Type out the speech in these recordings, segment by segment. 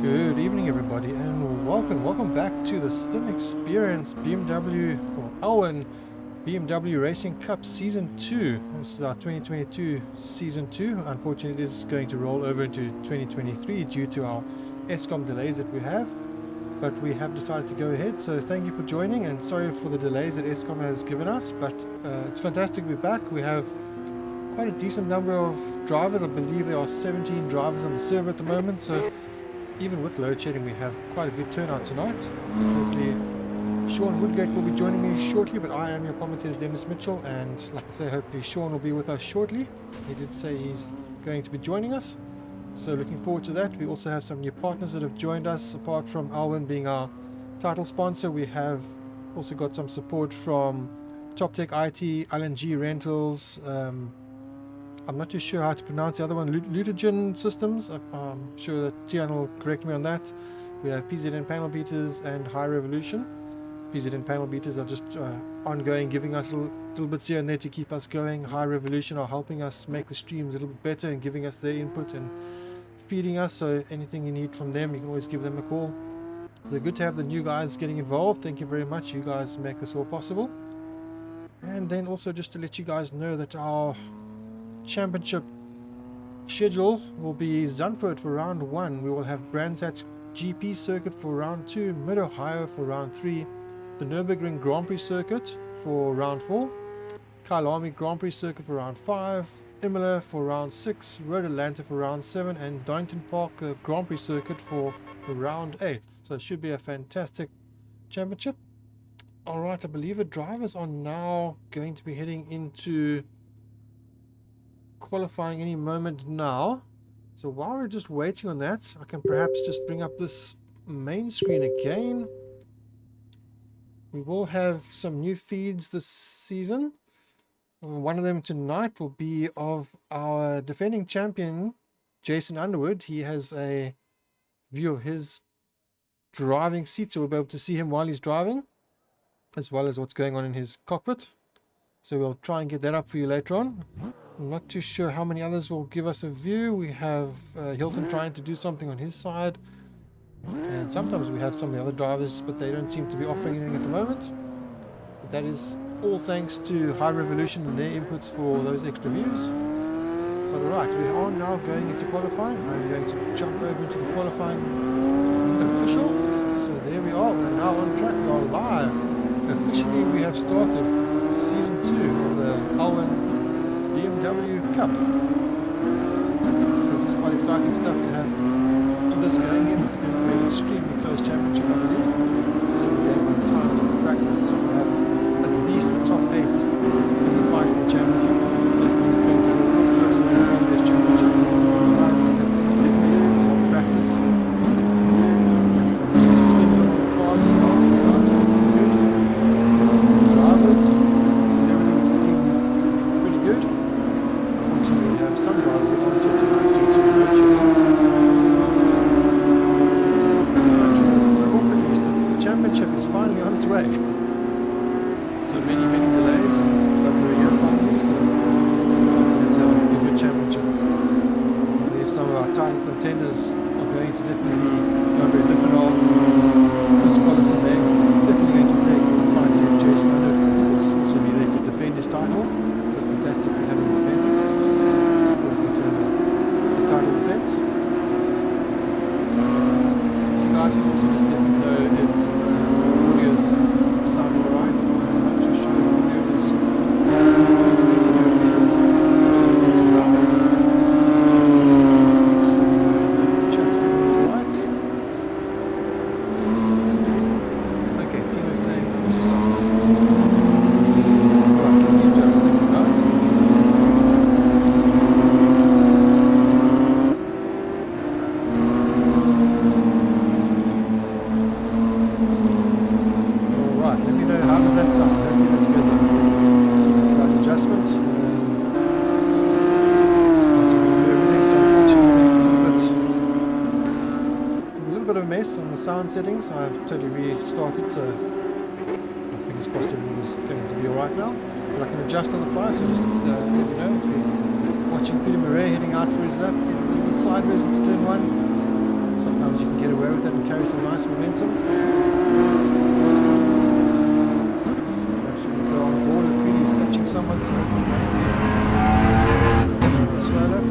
Good evening, everybody, and welcome back to the Slim Experience BMW or Alwin BMW Racing Cup Season 2. This is our 2022 Season 2. Unfortunately, it is going to roll over into 2023 due to our ESCOM delays that we have, but we have decided to go ahead. So thank you for joining, and sorry for the delays that ESCOM has given us, but it's fantastic to be back. We have quite a decent number of drivers. I believe there are 17 drivers on the server at the moment, so even with load shedding we have quite a good turnout tonight. Hopefully Sean Woodgate will be joining me shortly, but I am your commentator Dennis Mitchell, and like I say, hopefully Sean will be with us shortly. He did say he's going to be joining us, so looking forward to that. We also have some new partners that have joined us. Apart from Alwin being our title sponsor, we have also got some support from Top Tech IT, LNG Rentals, I'm not too sure how to pronounce the other one, Lutagen Systems. I'm sure that Tian will correct me on that. We have PZN Panel Beaters and High Revolution. PZN Panel Beaters are just ongoing, giving us little bits here and there to keep us going. High Revolution are helping us make the streams a little bit better and giving us their input and feeding us. So anything you need from them, you can always give them a call. So good to have the new guys getting involved. Thank you very much. You guys make this all possible. And then also just to let you guys know that our championship schedule will be Zandvoort for round 1. We will have Brandsat GP circuit for round 2, Mid Ohio for round 3, the Nürburgring Grand Prix circuit for round 4, Kyalami Grand Prix circuit for round 5, Imola for round 6, Road Atlanta for round 7, and Donington Park Grand Prix circuit for round 8. So it should be a fantastic championship. Alright, I believe the drivers are now going to be heading into qualifying any moment now. So while we're just waiting on that, I can perhaps just bring up this main screen again. We will have some new feeds this season. One of them tonight will be of our defending champion Jason Underwood. He has a view of his driving seat, so we'll be able to see him while he's driving, as well as what's going on in his cockpit. So we'll try and get that up for you later on. I'm not too sure how many others will give us a view. We have Hilton trying to do something on his side, and sometimes we have some of the other drivers, but they don't seem to be offering anything at the moment. But that is all thanks to High Revolution and their inputs for those extra views. But alright, we are now going into qualifying. I'm going to jump over into the qualifying official. So there we are. We're now on track. We are live. Officially, we have started Season 2 of the Alwin BMW Cup. So this is quite exciting stuff to have this going in. This is going to be an extremely close championship, I believe. So we're going to time to practice. We'll have at least the top 8 in the fight for the championship. It's definitely going to be a lot closer than the previous championship. The guys have definitely seen a lot of practice. There's some new skins on the cars as well, so the guys are looking good. Some new drivers. So everything is looking pretty good. We have some drivers that aren't yet tonight due to load shedding. But off at least, the championship is finally on its way. So many delays, but we're here finally, so let's have a good championship. I believe some of our title contenders are going to definitely be Andre Lipinol, Chris Collison there, definitely going to take the fight to Jason Underwood, of course, also be there to defend his title. So fantastic to have him defending. Defense. If you guys can also just let me know if audio's sounding alright. I'm not too sure if audio is just let me know in the chat if everything's alright. Okay, Tino's saying I'm too soft. Right, let me adjust it, guys. Sound settings, I've totally restarted, so fingers crossed everything is going to be alright now. But I can adjust on the fly, so just let me know as we're watching Peter Murray heading out for his lap, getting a little bit sideways into turn 1. Sometimes you can get away with it and carry some nice momentum. Perhaps you can go on board if Peter is catching someone, so slower.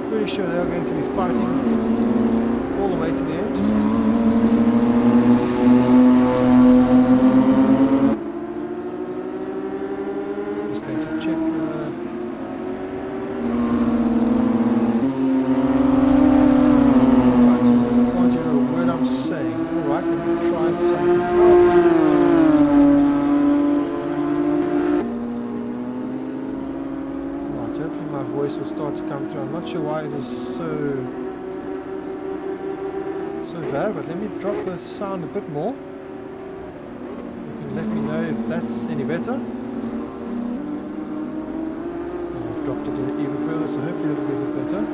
Pretty sure they are going to be fighting all the way to the end. Just going to check. Alright, so I can't hear a word I'm saying. Alright, let me try something else. Hopefully my voice will start to come through. I'm not sure why it is so bad, but let me drop the sound a bit more. You can let me know if that's any better. I've dropped it even further, so hopefully it'll be a bit better.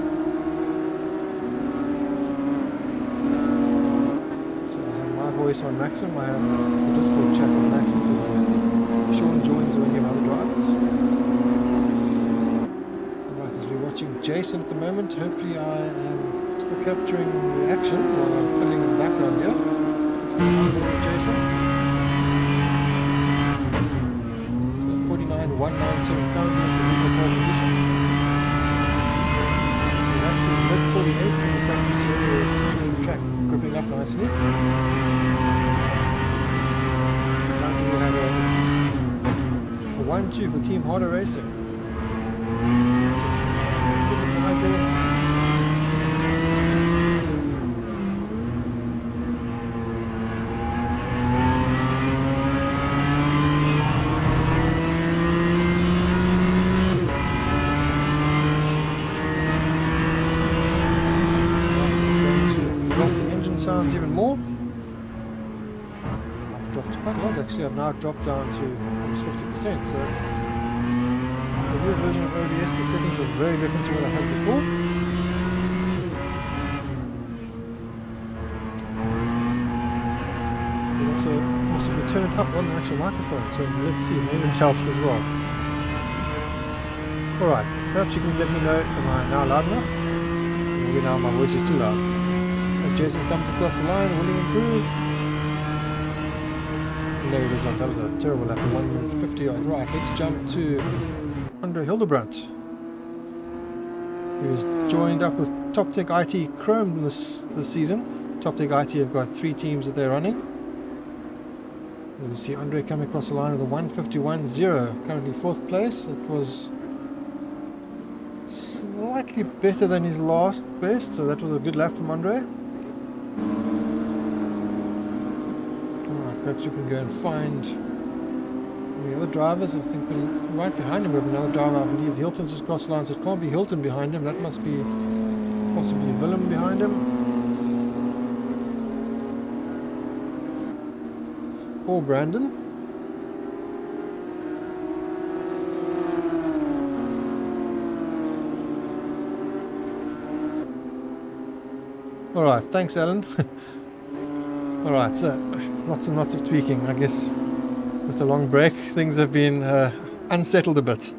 So I have my voice on maximum. I have the Discord chat on maximum for when Sean joins or any of other drivers. Watching Jason at the moment. Hopefully I am still capturing the action while I'm filling in the background here. Let's go on with Jason. So 49.197 currently in the legal pole position. We're actually mid 48 in the practice here with the track gripping up nicely. Currently we have a 1-2 for Team Harder Racing. Right there. Drop the engine sounds even more. I've dropped quite a lot actually. I've now dropped down to almost 50%, so that's the new version of OBS. The settings are very different to what I had before. You also we turn it up on the actual microphone, so let's see, maybe it helps as well. Alright, perhaps you can let me know, am I now loud enough? Maybe now my voice is too loud. As Jason comes across the line, will he improve? No, it isn't. That was a terrible lap, 150 yard right. Let's jump to Andre Hildebrandt, who's joined up with Top Tech IT Chrome this season. Top Tech IT have got 3 teams that they're running. And you see Andre coming across the line with a 151.0, currently 4th place. It was slightly better than his last best, so that was a good lap from Andre. Alright, perhaps we can go and find the other drivers. I think right behind him we have another driver. I believe Hilton's just crossed the line, so it can't be Hilton behind him. That must be possibly Willem behind him, or Brandon. Alright, thanks Alan. Alright, so lots and lots of tweaking. I guess with a long break things have been unsettled a bit.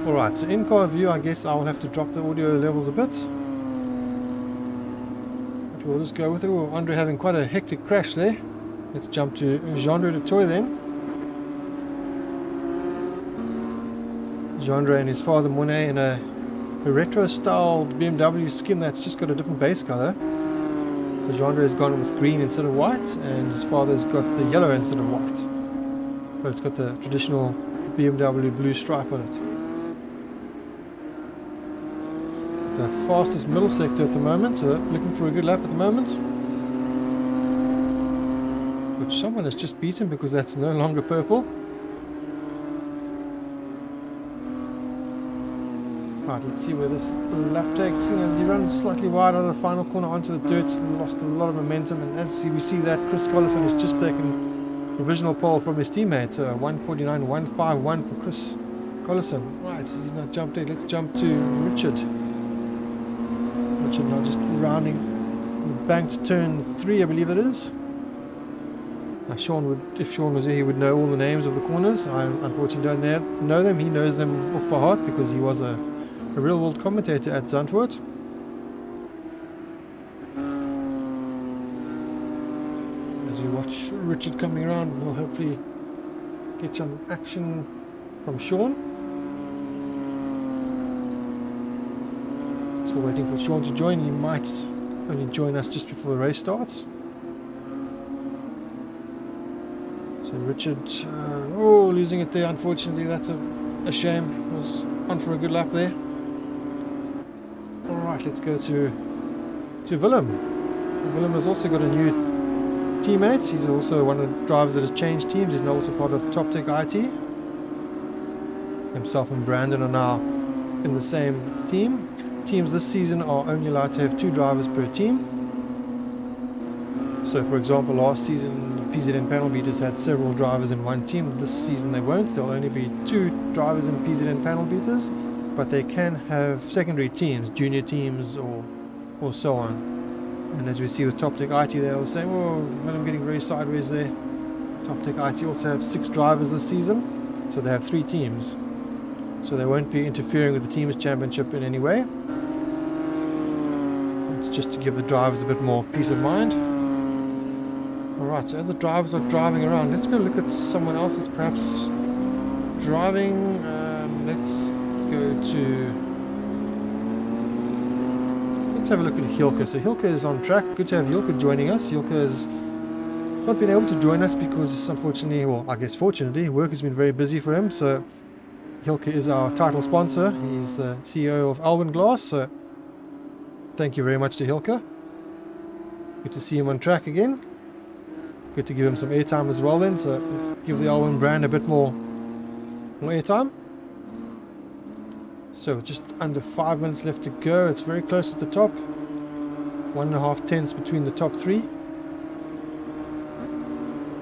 Alright, so in-car view, I guess I will have to drop the audio levels a bit. But we'll just go with it. We're Andre having quite a hectic crash there. Let's jump to Jean-Andre de Toy then. Jean-Andre and his father Monet in a retro-styled BMW skin that's just got a different base color. So Jean-Andre's gone with green instead of white, and his father's got the yellow instead of white. But it's got the traditional BMW blue stripe on it. The fastest middle sector at the moment, so looking for a good lap at the moment. Which someone has just beaten because that's no longer purple. Right, let's see where this lap takes him as he runs slightly wide out of the final corner onto the dirt, lost a lot of momentum, and as we see that Chris Collison has just taken provisional pole from his teammate, 149.151 for Chris Collison. Right, he's not jumped in. Let's jump to Richard. Richard now just rounding the banked turn 3, I believe it is. Now Sean would, if Sean was here, he would know all the names of the corners. I unfortunately don't know them. He knows them off by heart because he was a real world commentator at Zandvoort. As we watch Richard coming around, we'll hopefully get some action from Sean. Still waiting for Sean to join. He might only join us just before the race starts. So Richard, losing it there, unfortunately. That's a shame. Was on for a good lap there. Alright, let's go to Willem. Willem has also got a new teammate. He's also one of the drivers that has changed teams. He's now also part of Top Tech IT. Himself and Brandon are now in the same team. Teams this season are only allowed to have 2 drivers per team. So for example, last season the PZN panel beaters had several drivers in one team. This season they won't. There'll only be 2 drivers in PZN panel beaters, but they can have secondary teams, junior teams or so on. And as we see with Top Tech IT, they were saying, well, when I'm getting very sideways there, Top Tech IT also have 6 drivers this season, so they have 3 teams. So they won't be interfering with the team's championship in any way. It's just to give the drivers a bit more peace of mind. Alright, so as the drivers are driving around, let's go look at someone else that's perhaps driving. Let's have a look at Hilke. So Hilke is on track. Good to have Hilke joining us. Hilke has not been able to join us because unfortunately, well, I guess fortunately, work has been very busy for him. So Hilke is our title sponsor. He's the CEO of Alwin Glass. So thank you very much to Hilke. Good to see him on track again. Good to give him some airtime as well then. So give the Alwin brand a bit more airtime. So just under 5 minutes left to go. It's very close at the top. 1.5 tenths between the top 3.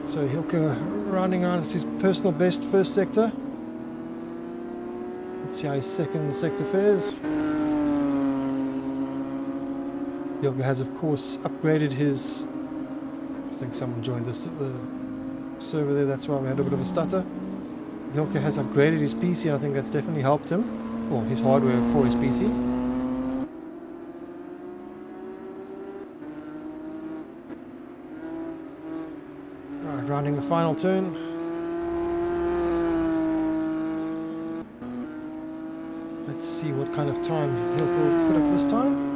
So Hilke rounding around. It's his personal best first sector. Let's see how his second sector fares. Hilke has of course upgraded his, I think someone joined the server there, that's why we had a bit of a stutter. Hilke has upgraded his PC and I think that's definitely helped him. Or his hardware for his PC. Alright, rounding the final turn. Let's see what kind of time Hilke will put up this time.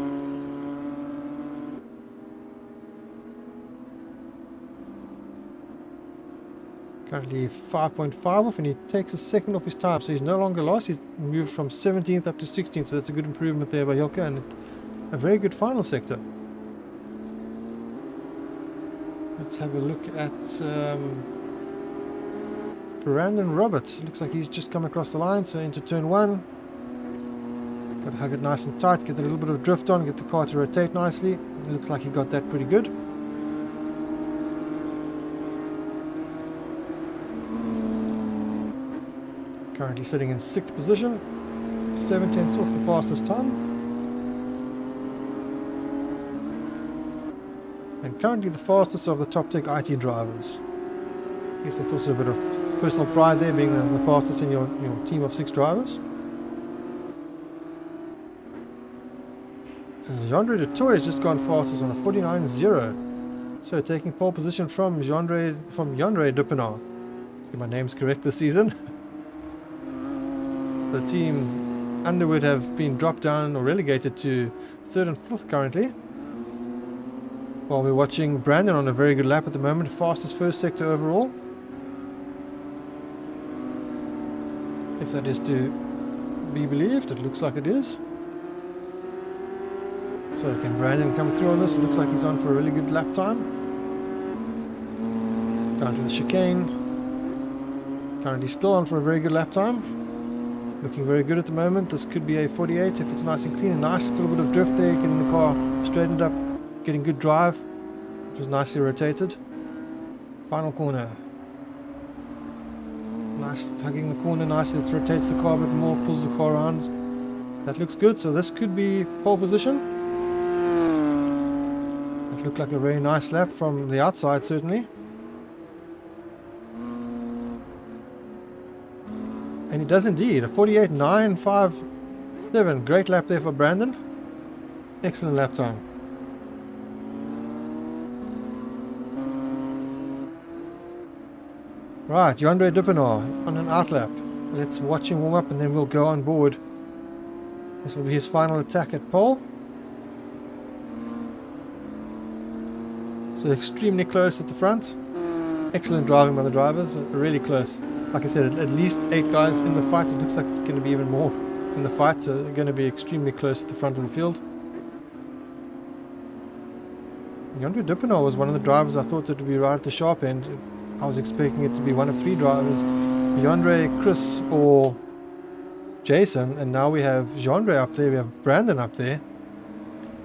Currently 5.5 off, and he takes a second off his time, so he's no longer lost. He's moved from 17th up to 16th, so that's a good improvement there by Hilke, and a very good final sector. Let's have a look at Brandon Roberts. Looks like he's just come across the line, so into turn 1. Got to hug it nice and tight, get a little bit of drift on, get the car to rotate nicely. It looks like he got that pretty good. Currently sitting in 6th position, 7 tenths off the fastest time. And currently the fastest of the Top Tech IT drivers. I guess that's also a bit of personal pride there, being the fastest in your team of 6 drivers. And Jean-André Dutoy has just gone fastest on a 49.0. So taking pole position from Jean-André Dupenard. Let's get my names correct this season. The team Underwood have been dropped down or relegated to 3rd and 4th currently. While we're watching Brandon on a very good lap at the moment, fastest first sector overall. If that is to be believed, it looks like it is. So can Brandon come through on this? It looks like he's on for a really good lap time. Down to the chicane. Currently still on for a very good lap time. Looking very good at the moment. This could be a 48 if it's nice and clean. A nice little bit of drift there, getting the car straightened up, getting good drive. It was nicely rotated. Final corner. Nice, hugging the corner nicely. It rotates the car a bit more, pulls the car around. That looks good. So this could be pole position. It looked like a very nice lap from the outside, certainly. And he does indeed. A 48.957. Great lap there for Brandon. Excellent lap time. Right, Jandre Duppenaar on an outlap. Let's watch him warm up and then we'll go on board. This will be his final attack at pole. So extremely close at the front. Excellent driving by the drivers, really close. Like I said, at least 8 guys in the fight. It looks like it's going to be even more in the fight, so they're going to be extremely close at the front of the field. Jandre Duppenaar was one of the drivers I thought that would be right at the sharp end. I was expecting it to be one of 3 drivers, Jandre, Chris or Jason, and now we have Jandre up there, we have Brandon up there,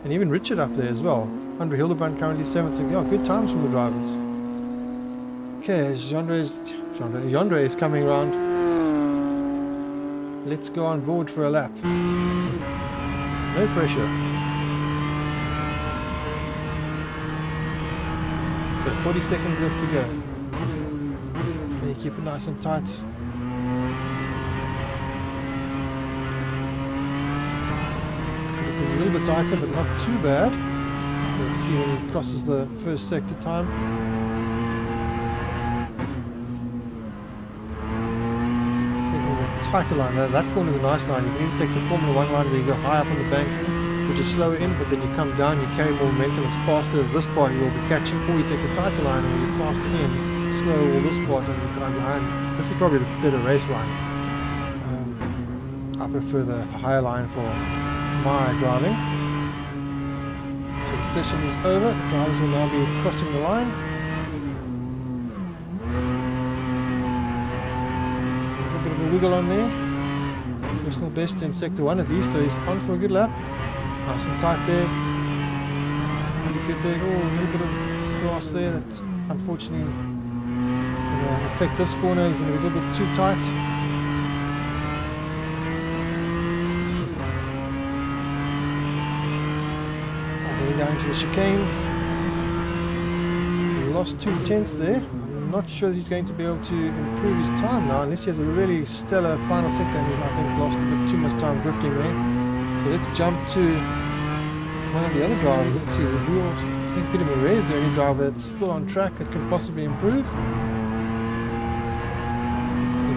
and even Richard up there as well. Andre Hildebrand currently 7th, so yeah, good times from the drivers. Okay, Jandre is coming around. Let's go on board for a lap. No pressure. So 40 seconds left to go. And you keep it nice and tight. Could have been a little bit tighter, but not too bad. We'll see when he crosses the first sector time. Tighter line. That corner is a nice line. You can either take the Formula 1 line where you go high up on the bank, which is slower in, but then you come down, you carry more momentum, it's faster. This part you will be catching, or you take the tighter line where you're faster in, slower all this part and you drive behind. This is probably the better race line. I prefer the higher line for my driving. So the session is over. The drivers will now be crossing the line. Wiggle on there. Personal best in sector 1 at least, so he's on for a good lap. Nice and tight there. Really good there. Oh, a little bit of grass there that unfortunately will affect this corner. He's going to be a little bit too tight. Going down to the chicane. We lost 2/10 there. Not sure that he's going to be able to improve his time now unless he has a really stellar final sector, and he's I think lost a bit too much time drifting there. So let's jump to one of the other drivers. Let's see who else. I think Peter Murray is the only driver that's still on track that can possibly improve.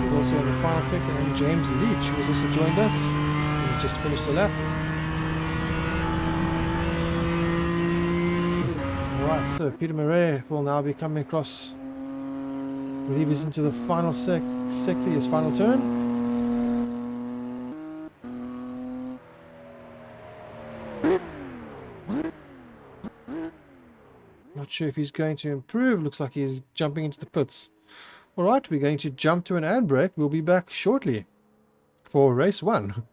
He's also in the final sector, and James Leach, who has also joined us. He's just finished a lap. Right, so Peter Murray will now be coming across. I believe he's into the final sector, his final turn. Not sure if he's going to improve. Looks like he's jumping into the pits. Alright, we're going to jump to an ad break. We'll be back shortly for race 1.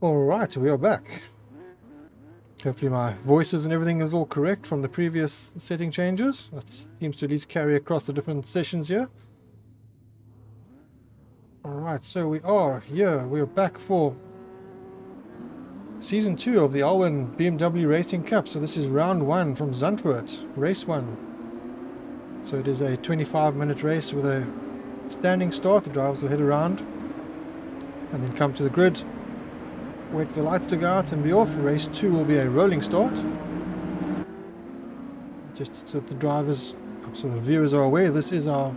Alright, we are back. Hopefully my voices and everything is all correct from the previous setting changes. That seems to at least carry across the different sessions here. Alright, so we are here. We're back for Season 2 of the Alwin BMW Racing Cup. So this is round 1 from Zandvoort, race 1. So it is a 25-minute race with a standing start. The drivers will head around and then come to the grid, wait for the lights to go out and be off. Race 2 will be a rolling start. Just so that the drivers, so the viewers are aware, this is our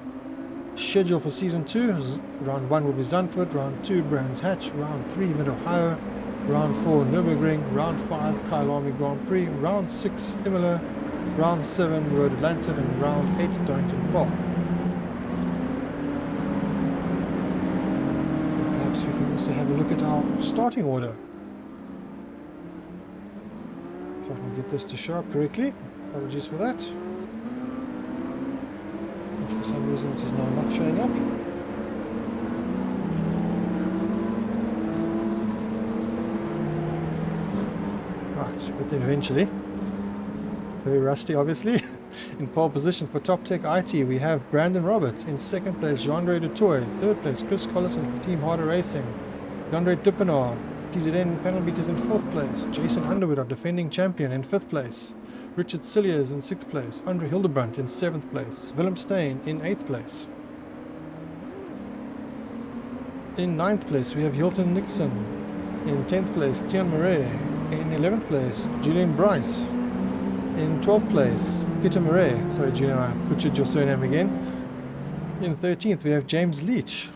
schedule for Season 2. Round 1 will be Zandvoort, round 2 Brands Hatch, round 3 Mid-Ohio, round 4 Nürburgring, round 5 Kyle Army Grand Prix, round 6 Imola, round 7 Road Atlanta, and round 8 Donington Park. Perhaps we can also have a look at our starting order. If I can get this to show up correctly. Apologies for that. For some reason it is now not showing up. Right, we'll get there eventually. Very rusty, obviously. In pole position for Top Tech IT, we have Brandon Roberts. In second place, Jean-Ray Dutoy. Third place, Chris Collison for Team Harder Racing. Jean-Ray Duppenau, TZN Panel Beaters in fourth place. Jason Underwood, our defending champion, in fifth place. Richard Cilliers in 6th place, Andre Hildebrandt in 7th place, Willem Steyn in 8th place. In 9th place we have Hilton Nixon. In 10th place Tian Murray. In 11th place Julian Bryce. In 12th place Peter Murray. Sorry Julian, I butchered your surname again. In 13th we have James Leach.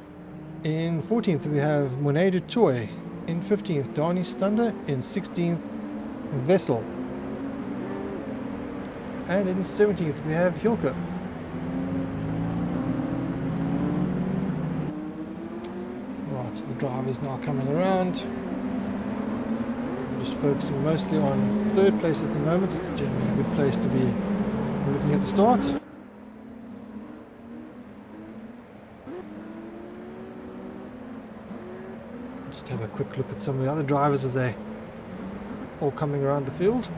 In 14th we have Monet Dutoy. In 15th Darnie Stunder. In 16th Vessel. And in 17th we have Hilke. Right, so the driver's now coming around. I'm just focusing mostly on third place at the moment. It's generally a good place to be looking at the start. Just have a quick look at some of the other drivers as they all coming around the field.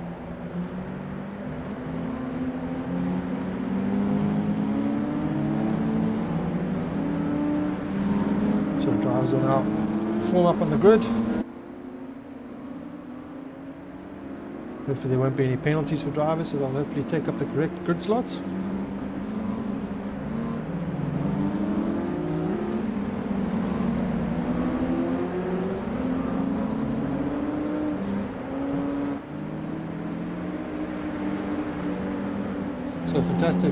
So the drivers will now form up on the grid. Hopefully there won't be any penalties for drivers, so they'll hopefully take up the correct grid slots. So fantastic.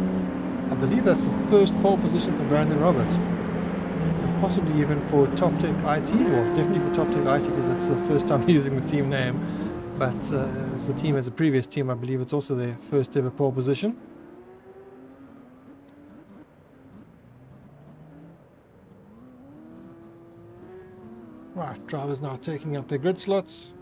I believe that's the first pole position for Brandon Roberts. Possibly even for Top Tech IT, or definitely for Top Tech IT because that's the first time using the team name. But as the team has a previous team, I believe it's also their first ever pole position. Right, drivers now taking up their grid slots.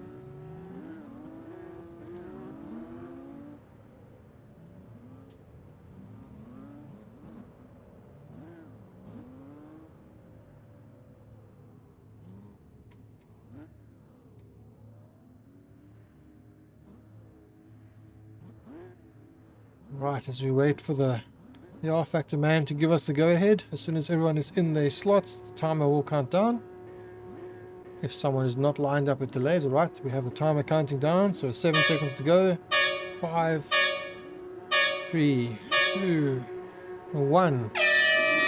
Right, as we wait for the rFactor man to give us the go-ahead, as soon as everyone is in their slots, the timer will count down. If someone is not lined up, it delays. Alright, we have the timer counting down, so 7 seconds to go. 5, 3, 2, 1.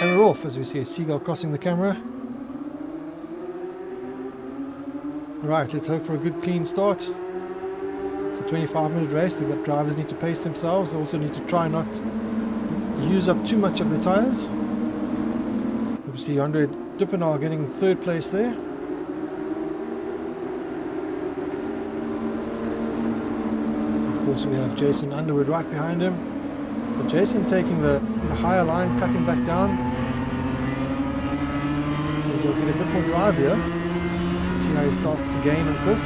And we're off, as we see a seagull crossing the camera. Right, let's hope for a good clean start. 25-minute race. The drivers need to pace themselves. They also need to try not use up too much of the tires. You see Andre Duppenau getting third place there. Of course we have Jason Underwood right behind him. But Jason taking the higher line, cutting back down. He'll get a bit more drive here. See how he starts to gain on Chris.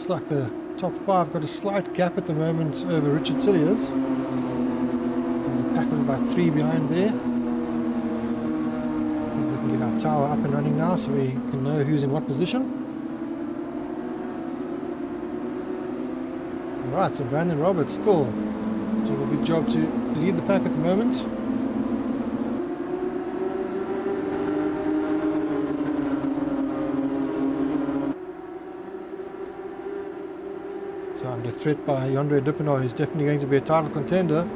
Looks like the top 5 got a slight gap at the moment over Richard Cilliers. There's a pack of about 3 behind there. I think we can get our tower up and running now so we can know who's in what position. Right, so Brandon Roberts still doing a good job to lead the pack at the moment. So under threat by Yandre Dupinot, who's definitely going to be a title contender.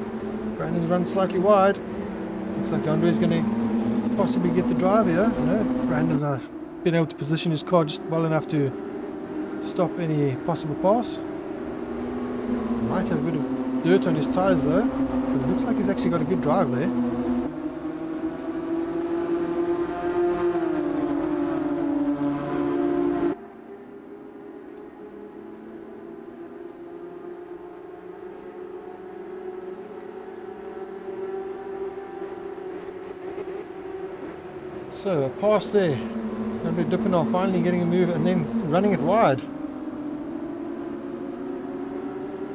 Brandon's run slightly wide. Looks like Yandre's going to possibly get the drive here. No, Brandon's been able to position his car just well enough to stop any possible pass. Might have a bit of dirt on his tyres though, but it looks like he's actually got a good drive there. So a pass there, Yandre Dupinot finally getting a move and then running it wide.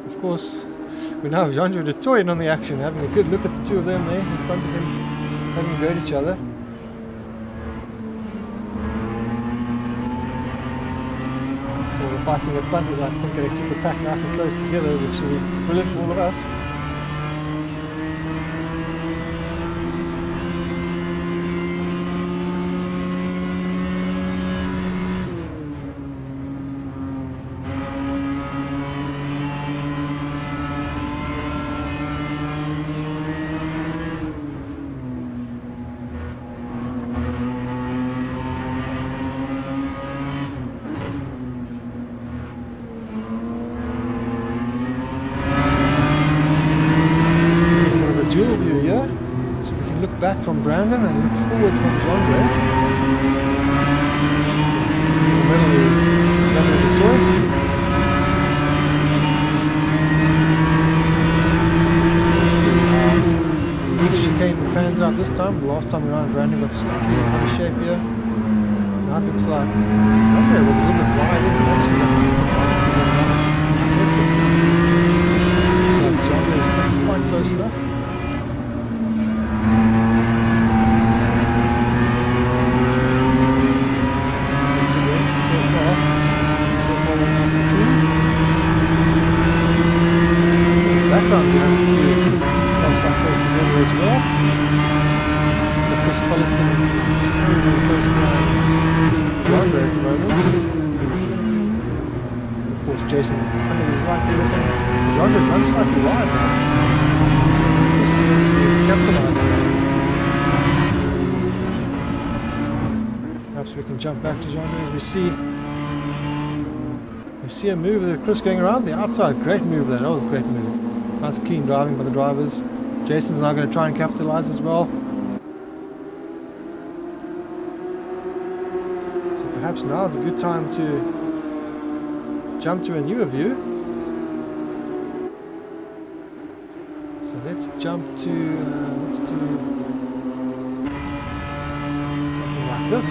Of course, we now have Yandre de Toy in on the action, having a good look at the two of them there in front of him, having a go at each other. So the fighting at front is, I think, going to keep the pack nice and close together, which will be brilliant for all of us. Back from Brandon and look forward from Yandre. In the middle is Yandre de Toy. Let's see how this chicane pans out this time. The last time around, Brandon got slightly out of shape here. Now it looks like Yandre was a little bit wide in actually. Looks like Yandre is quite close enough. Jason under his right there with him. Yandre's run slightly wide now. Just needs to capitalize on that. Perhaps we can jump back to Yandre as we see a move with Chris going around the outside. Great move there. That was a great move. Nice clean driving by the drivers. Jason's now going to try and capitalize as well. So perhaps now is a good time to jump to a newer view. So let's jump to let's do something like this.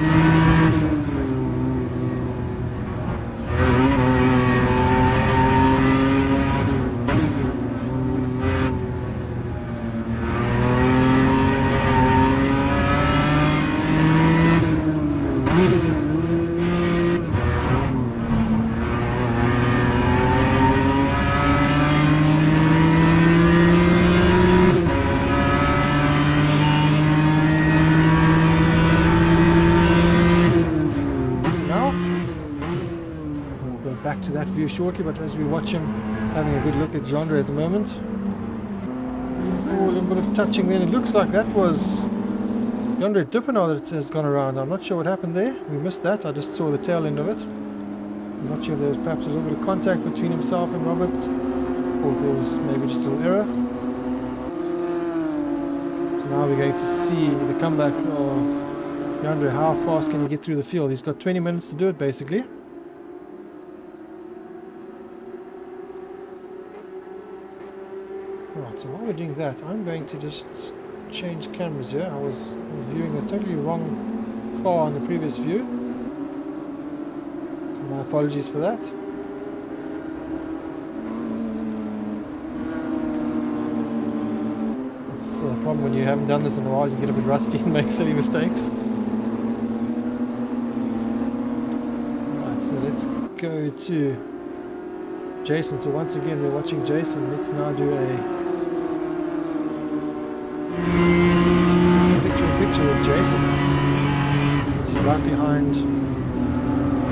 Back to that view shortly, but as we watch him having a good look at Yandre at the moment. Oh, a little bit of touching then. It looks like that was Yandre Dupinot that has gone around. I'm not sure what happened there. We missed that. I just saw the tail end of it. I'm not sure if there was perhaps a little bit of contact between himself and Robert, or if there was maybe just a little error. So now we're going to see the comeback of Yandre. How fast can he get through the field? He's got 20 minutes to do it basically. Right, so while we're doing that, I'm going to just change cameras here. I was viewing a totally wrong car on the previous view. So my apologies for that. problem when you haven't done this in a while. You get a bit rusty and make silly mistakes. Right, so let's go to Jason. So once again, we're watching Jason. Let's now do a picture with Jason. Since he's right behind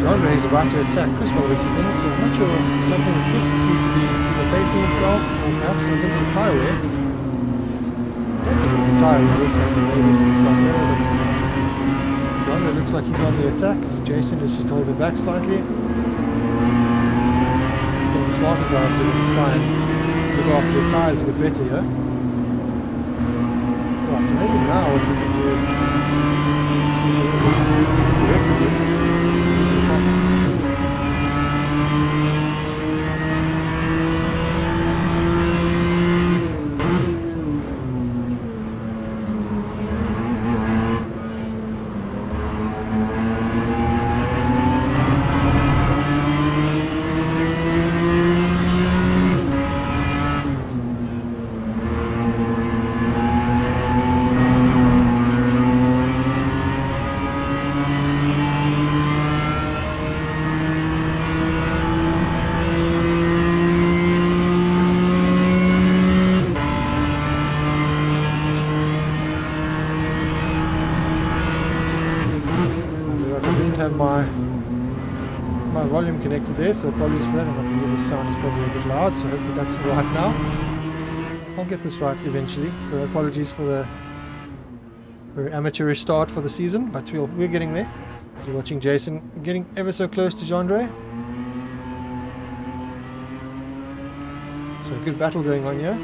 Andre, he's about to attack Chris by the looks of things. So I'm not sure something with Chris. He seems to be either facing himself or perhaps a little bit of tire wear. I don't think it'll be tire wear this time, maybe it's the slot there, but Andre looks like he's on the attack. Jason is just holding back slightly. I think the smarter guys are going to try and look after the tires a bit better here. Right, so maybe now what we can do is my volume connected there, so apologies for that. I believe the sound is probably a bit loud, so hopefully that's right now. I'll get this right eventually, so apologies for the very amateurish start for the season, but we're getting there. You're watching Jason getting ever so close to Jandre. So a good battle going on here.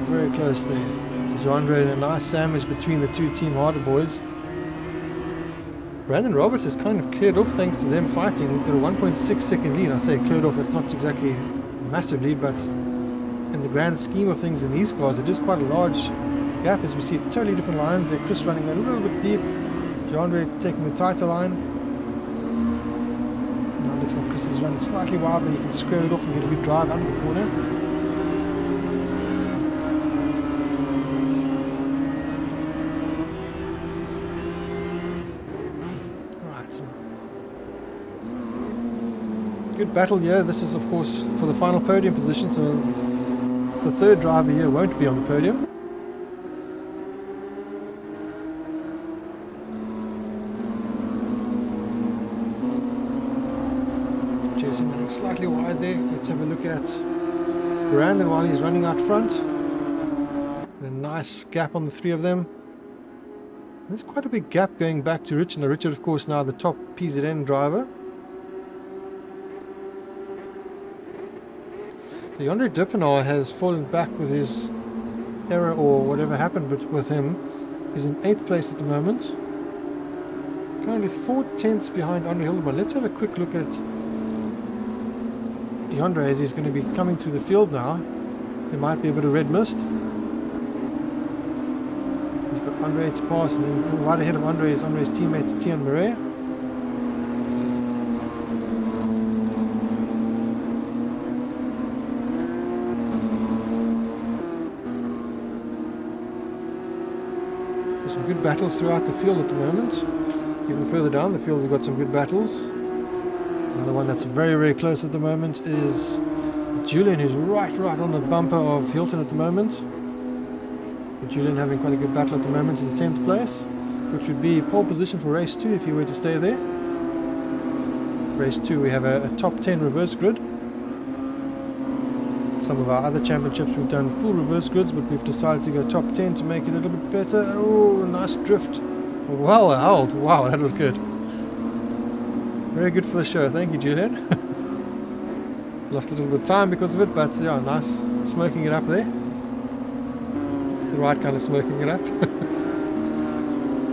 Very close there. Jandre in a nice sandwich between the two Team Harder boys. Brandon Roberts has kind of cleared off thanks to them fighting. He's got a 1.6 second lead. I say cleared off, it's not exactly massively, but in the grand scheme of things in these cars, it is quite a large gap as we see totally different lines there. Chris running a little bit deep, Jandre taking the tighter line. Now it looks like Chris is running slightly wide, but he can square it off and get a good drive out of the corner. Good battle here. This is of course for the final podium position, so the third driver here won't be on the podium. Jason running slightly wide there. Let's have a look at Brandon while he's running out front. A nice gap on the three of them. There's quite a big gap going back to Richard. Now Richard of course now the top PZN driver. So Jandre Dippenaar has fallen back with his error or whatever happened with him. He's in 8th place at the moment. Currently 4 tenths behind Andre Hildebrand. Let's have a quick look at Jandre as he's going to be coming through the field now. There might be a bit of red mist. He's got Andre to pass, and then right ahead of Andre is Andre's teammate Tian Murray. Some good battles throughout the field at the moment. Even further down the field we've got some good battles. Another one that's very, very close at the moment is Julian, who's right on the bumper of Hilton at the moment. But Julian having quite a good battle at the moment in 10th place, which would be pole position for race 2 if he were to stay there. Race 2 we have a top 10 reverse grid. Some of our other championships we've done full reverse grids, but we've decided to go top 10 to make it a little bit better. Oh, nice drift. Well held. Wow, that was good. Very good for the show. Thank you, Julian. Lost a little bit of time because of it, but yeah, nice smoking it up there. The right kind of smoking it up.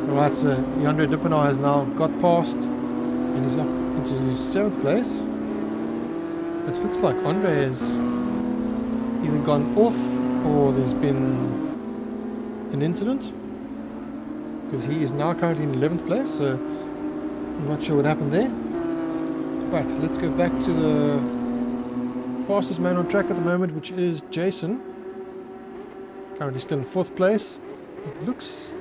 Alright, so Jandre Dippenaar has now got past and he's up into 7th place. It looks like Andre has either gone off or there's been an incident. because he is now currently in 11th place, so I'm not sure what happened there. But let's go back to the fastest man on track at the moment, which is Jason. Currently still in 4th place. It looks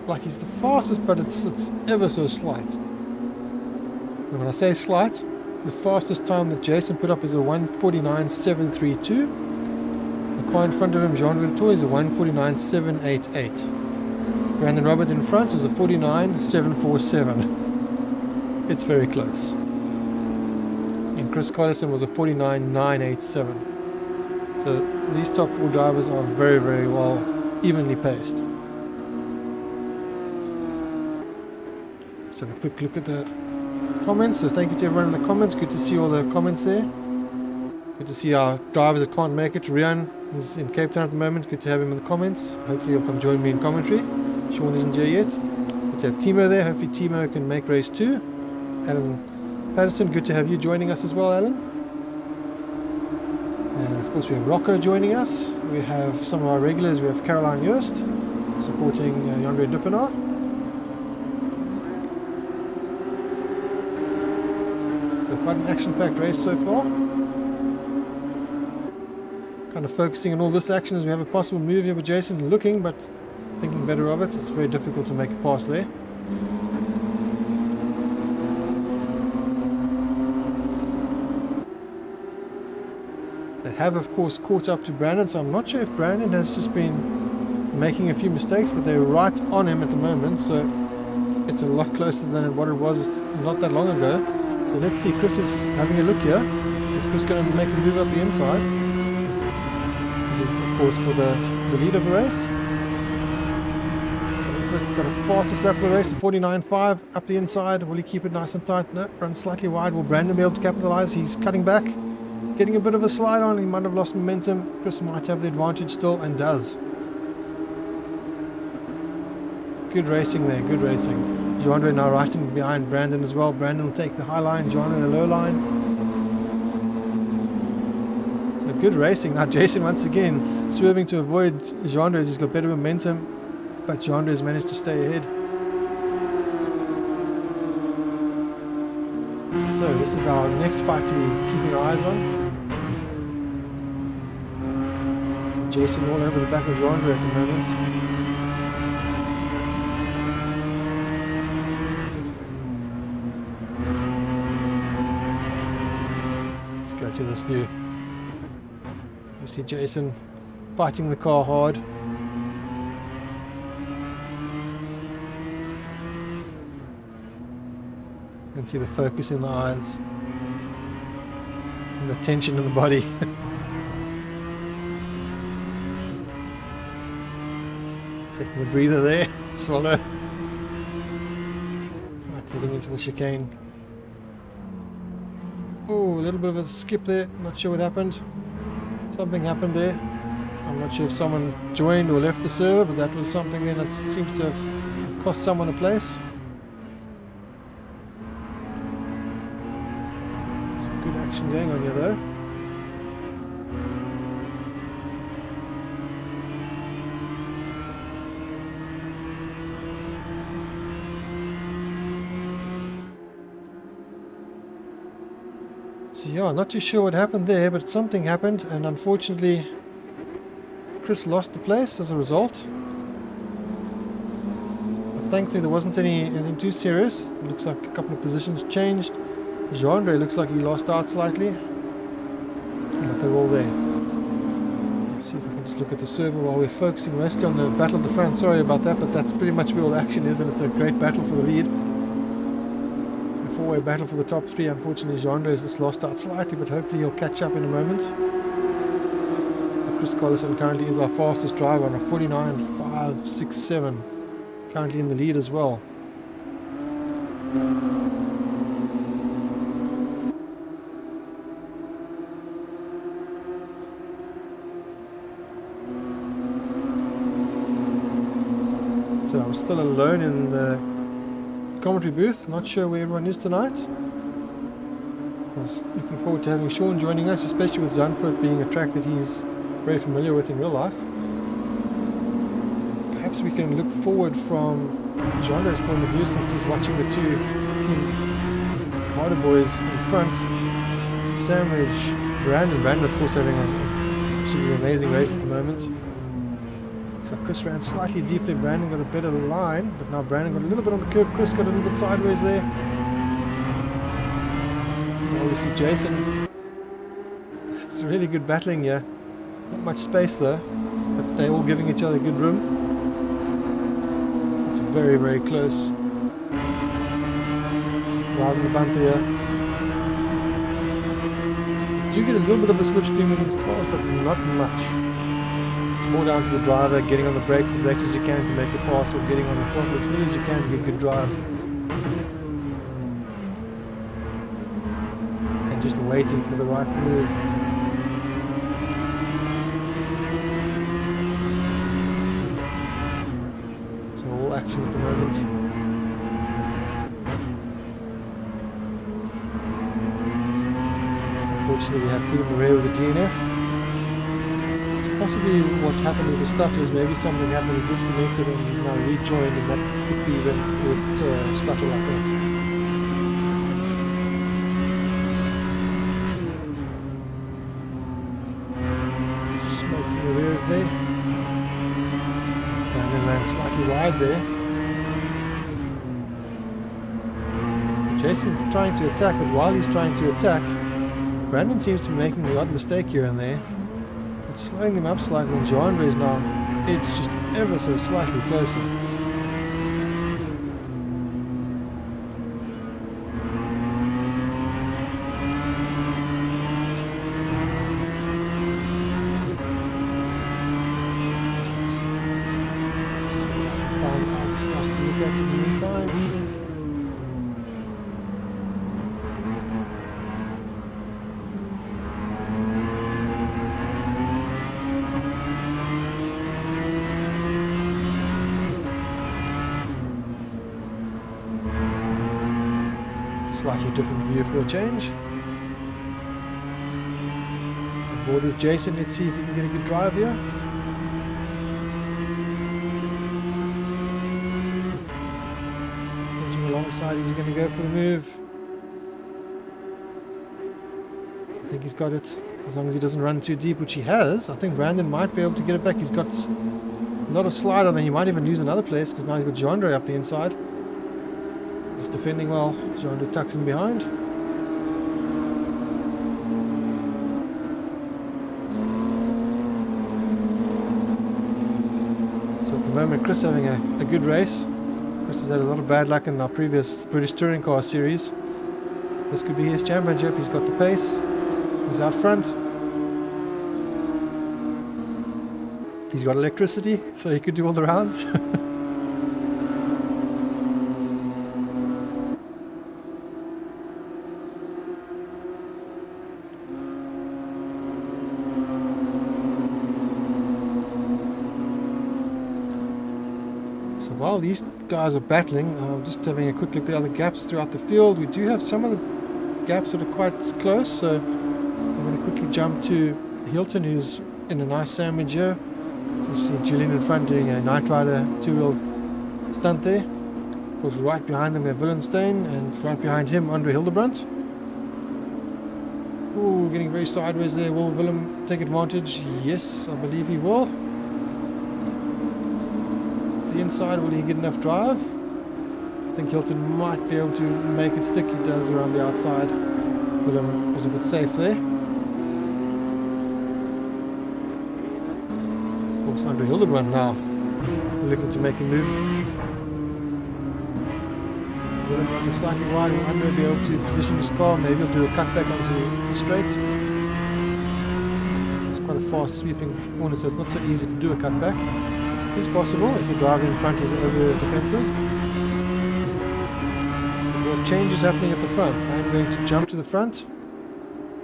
like he's the fastest, but it's ever so slight. And when I say slight, the fastest time that Jason put up is a 1:49.732. The car in front of him, Jean Toy, is a 1:49.788. Brandon Robert in front is a 49.747. It's very close. And Chris Collison was a 49.987. So these top 4 drivers are very, very well evenly paced. Let's have a quick look at the comments. So thank you to everyone in the comments. Good to see all the comments there. Good to see our drivers that can't make it. Rian is in Cape Town at the moment. Good to have him in the comments. Hopefully he'll come join me in commentary. Sean isn't here yet. Good to have Timo there. Hopefully Timo can make race 2. Alan Patterson, good to have you joining us as well, Alan. And of course we have Rocco joining us. We have some of our regulars. We have Caroline Joost supporting Yandre Duppenaar. So quite an action-packed race so far. Kind of focusing on all this action as we have a possible move here with Jason, looking but thinking better of it. It's very difficult to make a pass there. They have of course caught up to Brandon, so I'm not sure if Brandon has just been making a few mistakes, but they're right on him at the moment, so it's a lot closer than what it was not that long ago. So let's see, Chris is having a look here. Is Chris going to make a move up the inside? This is of course for the lead of the race. Got a fastest lap of the race, 49.5 up the inside. Will he keep it nice and tight? No, runs slightly wide. Will Brandon be able to capitalize? He's cutting back, getting a bit of a slide on. He might have lost momentum. Chris might have the advantage still, and does. Good racing there, good racing. Jean now right in behind Brandon as well. Brandon will take the high line, Jean in the low line. So good racing. Now Jason once again swerving to avoid Jean as he's got better momentum, but Jean has managed to stay ahead. So this is our next fight to be keeping our eyes on. Jason all over the back of Jean at the moment. To this view. You see Jason fighting the car hard. And see the focus in the eyes and the tension in the body. Taking a breather there, swallow. Right, heading into the chicane. Oh, a little bit of a skip there. Not sure what happened. Something happened there. I'm not sure if someone joined or left the server, but that was something then that seems to have cost someone a place. Some good action going on here though. So yeah, not too sure what happened there, but something happened, and unfortunately Chris lost the place as a result. But thankfully there wasn't anything too serious. It looks like a couple of positions changed. Jean looks like he lost out slightly, but they're all there. Let's see if we can just look at the server while we're focusing mostly on the battle at the front. Sorry about that, but that's pretty much where all the action is, and it's a great battle for the lead. Four-way battle for the top 3. Unfortunately, Jean has just lost out slightly, but hopefully he'll catch up in a moment. So Chris Collison currently is our fastest driver on a 49.567. Currently in the lead as well. So I'm still alone in the commentary booth, not sure where everyone is tonight. I was looking forward to having Sean joining us, especially with Zandvoort being a track that he's very familiar with in real life. perhaps we can look forward from Jean's point of view, since he's watching the two Team Harder boys in front. Sandwich, Brandon of course having an amazing race at the moment. So Chris ran slightly deep there, Brandon got a better line, but now Brandon got a little bit on the curb, Chris got a little bit sideways there. And obviously Jason, it's really good battling here, not much space though, but they're all giving each other good room. It's very, very close. Right on the bumper here. You get a little bit of a slipstream in these cars, but not much. It's more down to the driver getting on the brakes as late as you can to make the pass, or getting on the throttle as smooth as you can to get good drive. And just waiting for the right move. So all action at the moment. Unfortunately, we have people in the rear with the DNF. Possibly what happened with the stutter is maybe something happened, it disconnected and he's now rejoined, and that could be when it would stutter like that. Smoking the rears there. And then ran slightly wide there. Jason's trying to attack, but while he's trying to attack, Brandon seems to be making the odd mistake here and there. It's slowing him up slightly, and Joandre is now edged just ever so slightly closer. Find us to look at in the meantime. Slightly different view for a change. Board with Jason, let's see if he can get a good drive here. Edging alongside, is he going to go for the move? I think he's got it, as long as he doesn't run too deep, which he has. I think Brandon might be able to get it back. He's got a lot of slide on there, he might even lose another place, because now he's got Joandre up the inside. He's defending well. Joandre tucks in behind. So at the moment, Chris having a good race. Chris has had a lot of bad luck in our previous British Touring Car Series. This could be his championship. He's got the pace. He's out front. He's got electricity, so he could do all the rounds. While these guys are battling, just having a quick look at other gaps throughout the field. We do have some of the gaps that are quite close, so I'm going to quickly jump to Hilton, who's in a nice sandwich here. You see Julian in front doing a Knight Rider two-wheel stunt there. Of course, right behind them we have Willenstein, and right behind him Andre Hildebrandt. Ooh, getting very sideways there. Will Willem take advantage? Yes, I believe he will. The inside, will he get enough drive? I think Hilton might be able to make it stick. He does around the outside. Willem was a bit safe there. Of course, Andre Hildebrandt now looking to make a move. Willem running slightly wide. Will Andre be able to position his car? Maybe he'll do a cutback onto the straight. It's quite a fast sweeping corner, so it's not so easy to do a cutback. It's possible if the driver in front is over defensive. We have changes happening at the front. I'm going to jump to the front.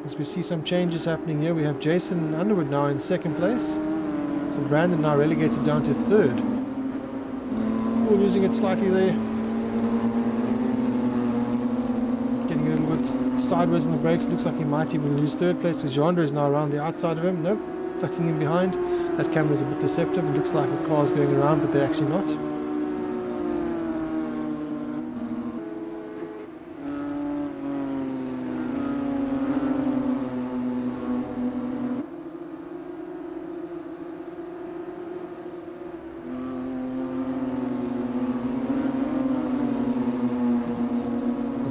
As we see some changes happening here, we have Jason Underwood now in second place. So Brandon now relegated down to third. Ooh, losing it slightly there. Getting a little bit sideways on the brakes. Looks like he might even lose third place, because Joandre is now around the outside of him. Nope, tucking in behind. That camera is a bit deceptive. It looks like a car's going around, but they're actually not.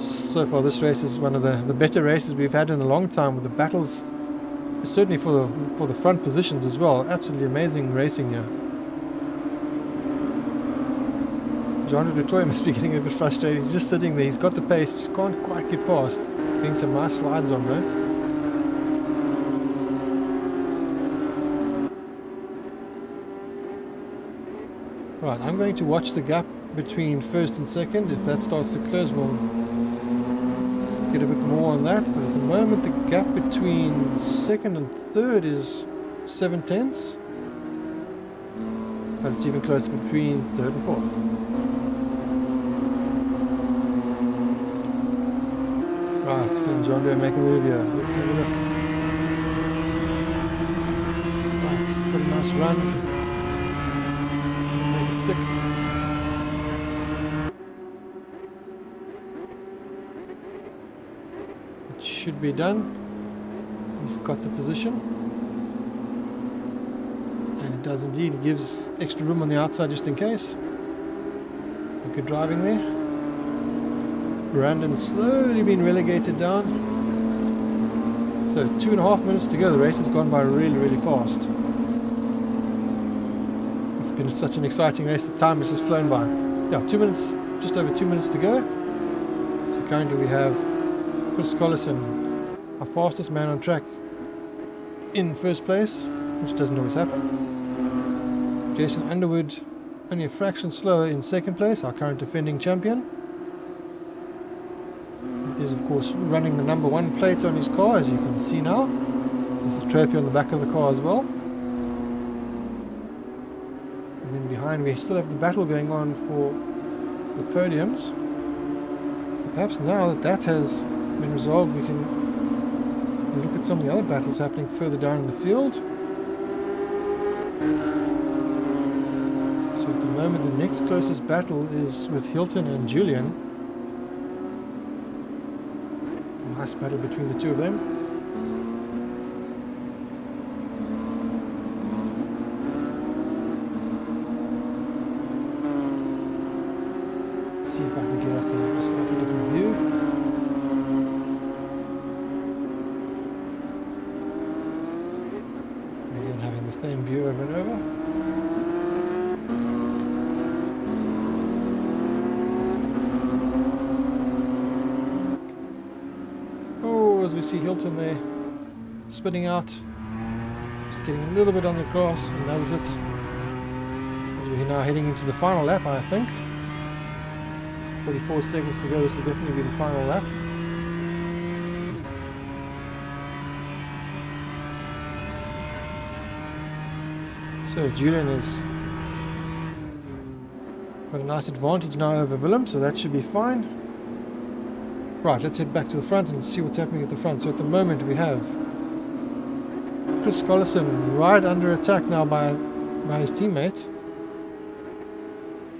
So far this race is one of the better races we've had in a long time, with the battles certainly for the front positions as well. Absolutely amazing racing here. Jean du Toit must be getting a bit frustrated. He's just sitting there, he's got the pace, just can't quite get past. Getting some nice slides on there. Right, I'm going to watch the gap between first and second. If that starts to close, we'll get a bit more on that, but at the moment the gap between second and third is 7/10, but it's even closer between third and fourth. Right, can John Deere make a move here? Let's have a look. Right, it's got a nice run. Make it stick. Should be done. He's got the position, and it does indeed. He gives extra room on the outside just in case. Good driving there. Brandon slowly being relegated down. So 2.5 minutes to go. The race has gone by really fast. It's been such an exciting race. The time has just flown by. Yeah, 2 minutes, just over 2 minutes to go. So currently we have Chris Collison, our fastest man on track, in first place, which doesn't always happen. Jason Underwood only a fraction slower in second place, our current defending champion. He is of course running the number 1 plate on his car, as you can see now. There's the trophy on the back of the car as well. And then behind we still have the battle going on for the podiums. Perhaps now that that has been resolved, we can look at some of the other battles happening further down in the field. So at the moment the next closest battle is with Hilton and Julian. A nice battle between the two of them. Let's see if I can get us a slightly different view. Having the same view over and over. Oh, as we see Hilton there spinning out, just getting a little bit on the grass, and that was it. As we're now heading into the final lap, I think. 44 seconds to go. This will definitely be the final lap. So Julian has got a nice advantage now over Willem, so that should be fine. Right, let's head back to the front and see what's happening at the front. So at the moment we have Chris Collison right under attack now by his teammate.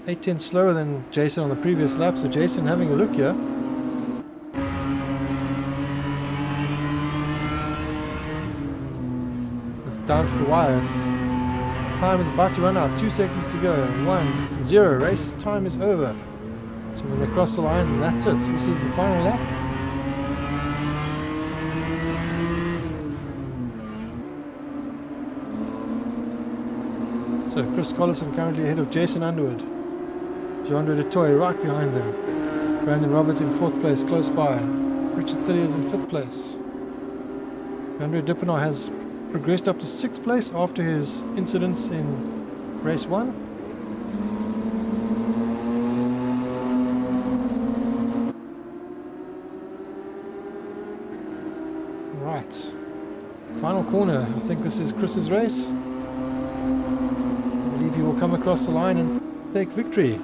8/10 slower than Jason on the previous lap, so Jason having a look here. It's down to the wires. Time is about to run out. 2 seconds to go. 1-0. Race time is over. So when they cross the line, that's it. This is the final lap. So Chris Collison currently ahead of Jason Underwood. Jean du Toit right behind them. Brandon Roberts in 4th place, close by. Richard Cilliers in 5th place. Andre Dippenaar has progressed up to 6th place after his incidents in race 1. Right, final corner. I think this is Chris's race. I believe he will come across the line and take victory.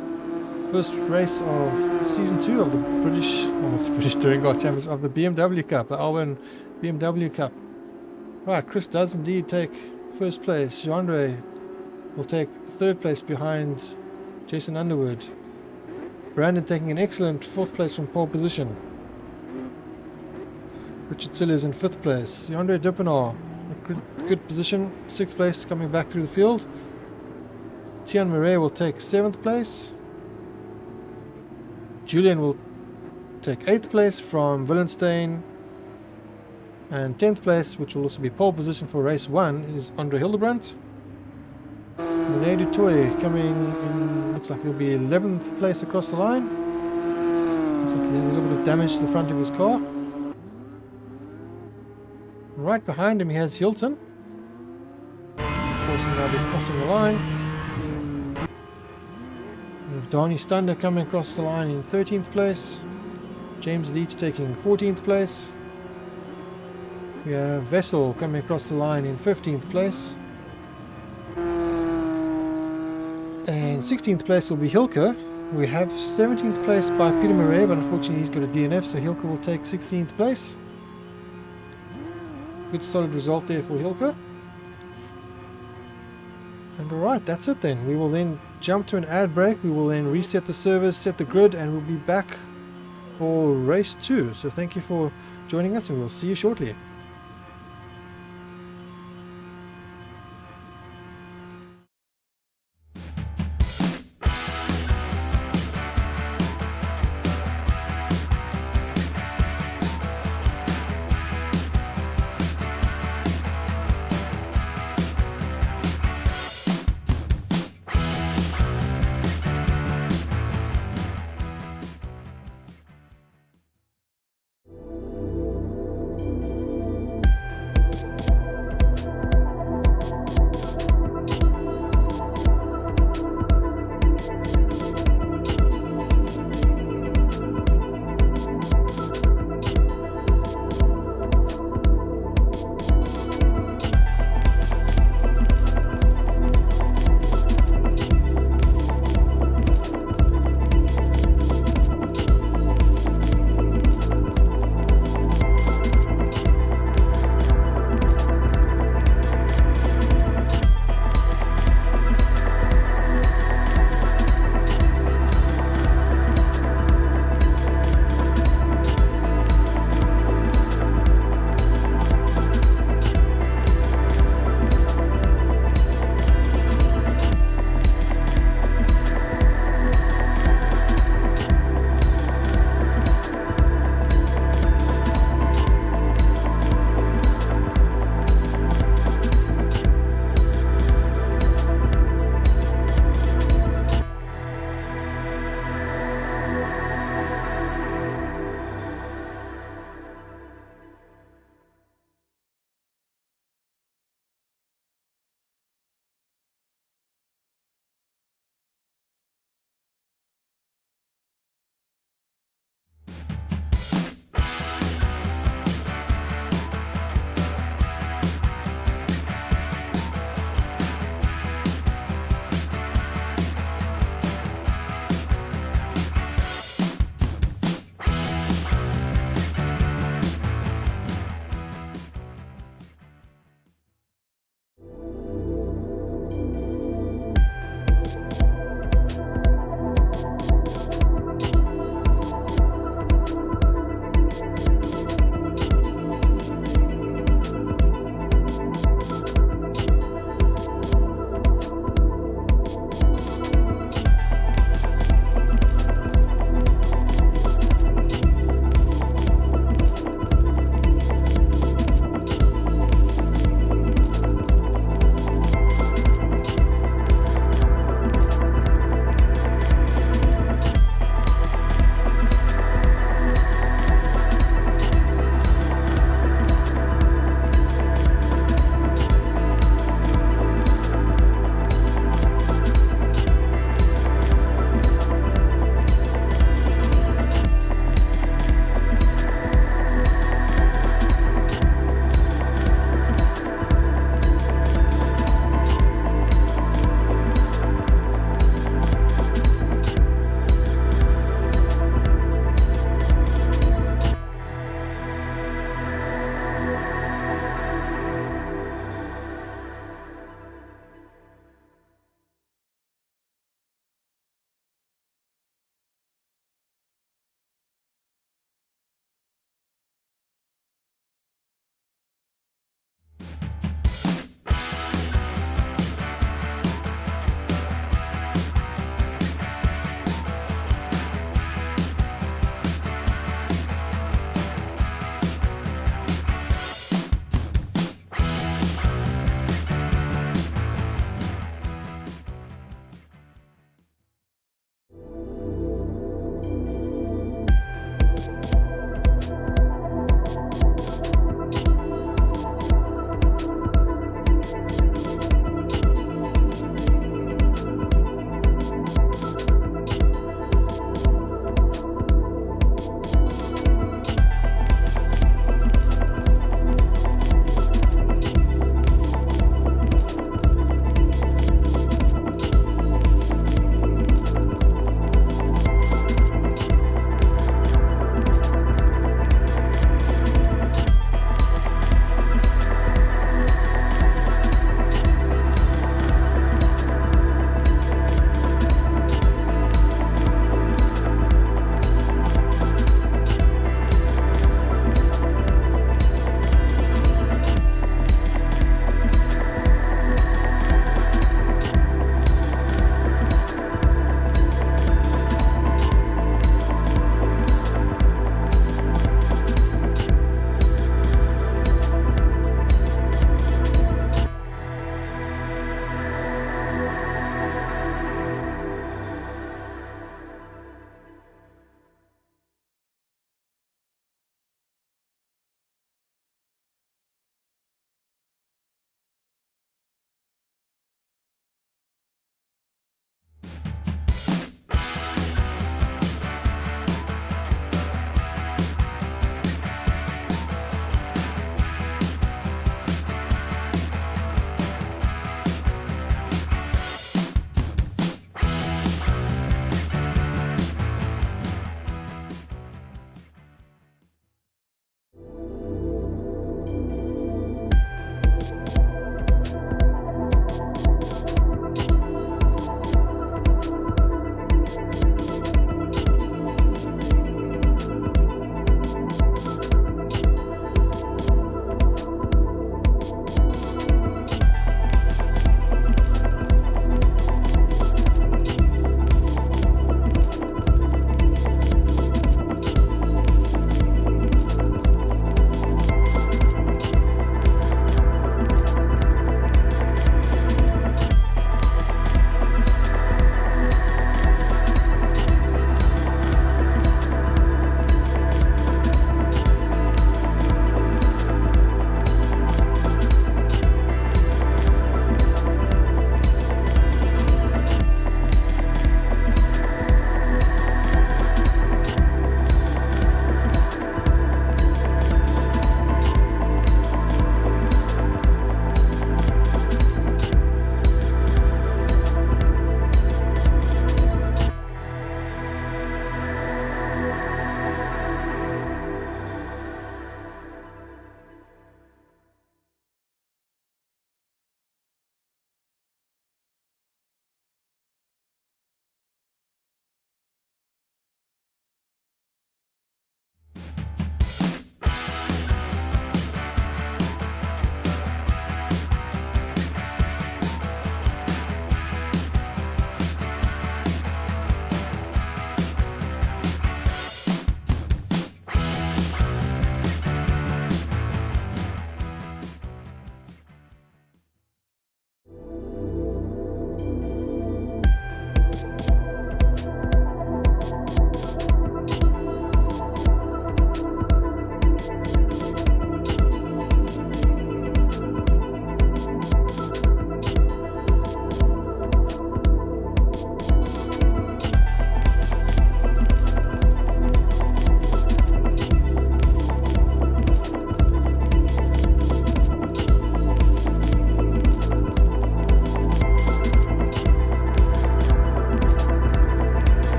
First race of season 2 of the British Touring Car Championship, of the BMW Cup, the Alwin BMW Cup. Right, Chris does indeed take first place. Joandre will take third place behind Jason Underwood. Brandon taking an excellent fourth place from pole position. Richard Sill is in fifth place. Joandre Duppenau, a good position, sixth place, coming back through the field. Tian Murray will take seventh place. Julian will take 8th place from Willenstein, and 10th place, which will also be pole position for race 1, is Andre Hildebrandt. Rene Dutoy coming in, looks like he'll be 11th place across the line. Looks like he has a little bit of damage to the front of his car. Right behind him he has Hilton. Of course he'll now be crossing the line. We have Donnie Stunder coming across the line in 13th place. James Leach taking 14th place. We have Vessel coming across the line in 15th place. And 16th place will be Hilke. We have 17th place by Peter Murray, but unfortunately he's got a DNF, so Hilke will take 16th place. Good solid result there for Hilke. And alright, that's it then. We will then jump to an ad break. We will then reset the servers, set the grid, and we'll be back for race 2. So thank you for joining us, and we'll see you shortly.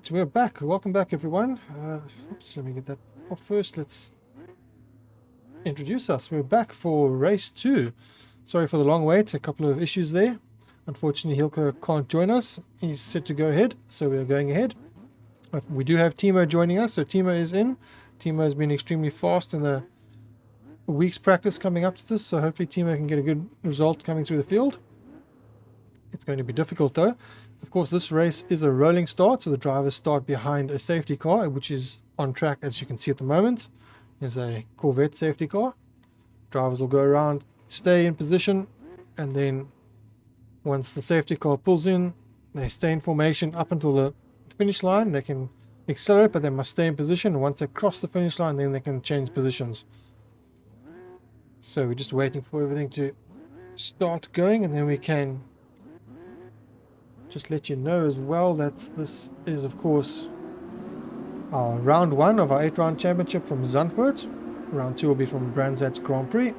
Alright, we're back. Welcome back, everyone. Oops, let me get that off first. Let's introduce us. We're back for race 2. Sorry for the long wait, a couple of issues there. Unfortunately, Hilke can't join us. He's set to go ahead, so we're going ahead. We do have Timo joining us, so Timo is in. Timo has been extremely fast in the week's practice coming up to this, so hopefully Timo can get a good result coming through the field. It's going to be difficult though. Of course, this race is a rolling start, so the drivers start behind a safety car, which is on track as you can see at the moment. There's a Corvette safety car. Drivers will go around, stay in position, and then once the safety car pulls in, they stay in formation up until the finish line. They can accelerate, but they must stay in position. Once they cross the finish line, then they can change positions. So we're just waiting for everything to start going, and then we can just let you know as well that this is, of course, our round 1 of our 8-round championship from Zandvoort. Round 2 will be from Brands Hatch Grand Prix.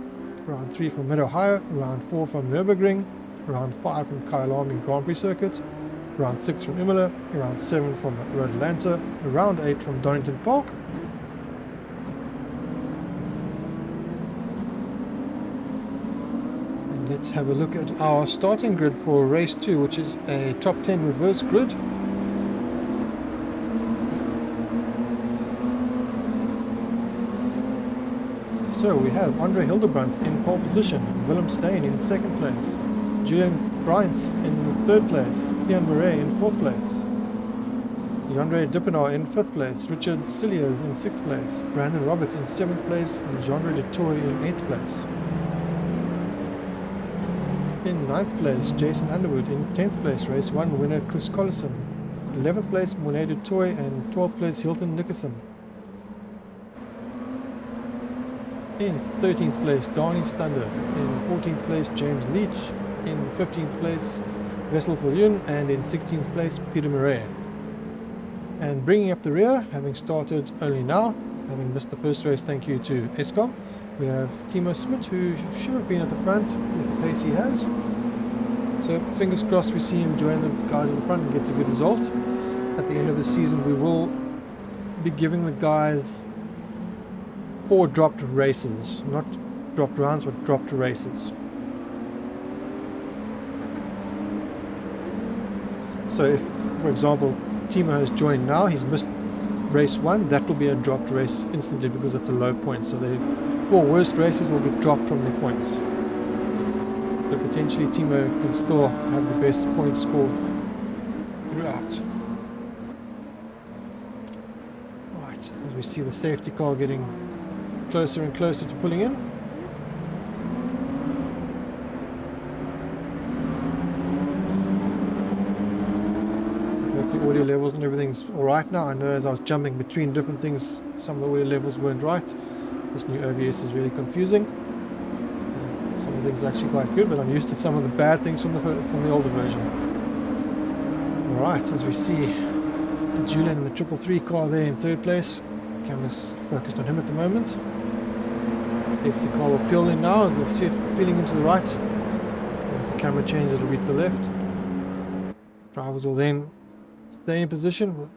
Round 3 from Mid-Ohio. Round 4 from Nürburgring. Round 5 from Aluminium Grand Prix Circuit. Round 6 from Imola. Round 7 from Road Atlanta. Round 8 from Donington Park. Let's have a look at our starting grid for race 2, which is a top 10 reverse grid. So we have Andre Hildebrandt in pole position, Willem Steyn in 2nd place, Julian Bryants in 3rd place, Thian Murray in 4th place, Jandre Dippenaar in 5th place, Richard Cilliers in 6th place, Brandon Roberts in 7th place, and Jean-Ray de Tory in 8th place. In 9th place, Jason Underwood. In 10th place, race 1 winner Chris Collison. 11th place, Monet du Toit, and 12th place, Hilton Nickerson. In 13th place, Dani Stander. In 14th place, James Leach. In 15th place, Wessel Viljoen, and in 16th place, Peter Murray. And bringing up the rear, having started only now, having missed the first race, thank you to Eskom, we have Timo Smit, who should have been at the front with the pace he has. So fingers crossed we see him join the guys in the front and gets a good result. At the end of the season we will be giving the guys 4 dropped races. Not dropped rounds, but dropped races. So if, for example, Timo has joined now, he's missed race 1, that will be a dropped race instantly because it's a low point. So the 4 worst races will get dropped from the points. So potentially Timo can still have the best point score throughout. Right, as we see the safety car getting closer and closer to pulling in. The audio levels and everything's alright now. I know as I was jumping between different things, some of the audio levels weren't right. This new OBS is really confusing. Some of the things are actually quite good, but I'm used to some of the bad things from the older version. Alright, as we see Julian in the 333 car there in 3rd place. Camera's focused on him at the moment. If the car will peel in now, you'll see it peeling into the right. As the camera changes, it'll be to the left. Drivers will then stay in position.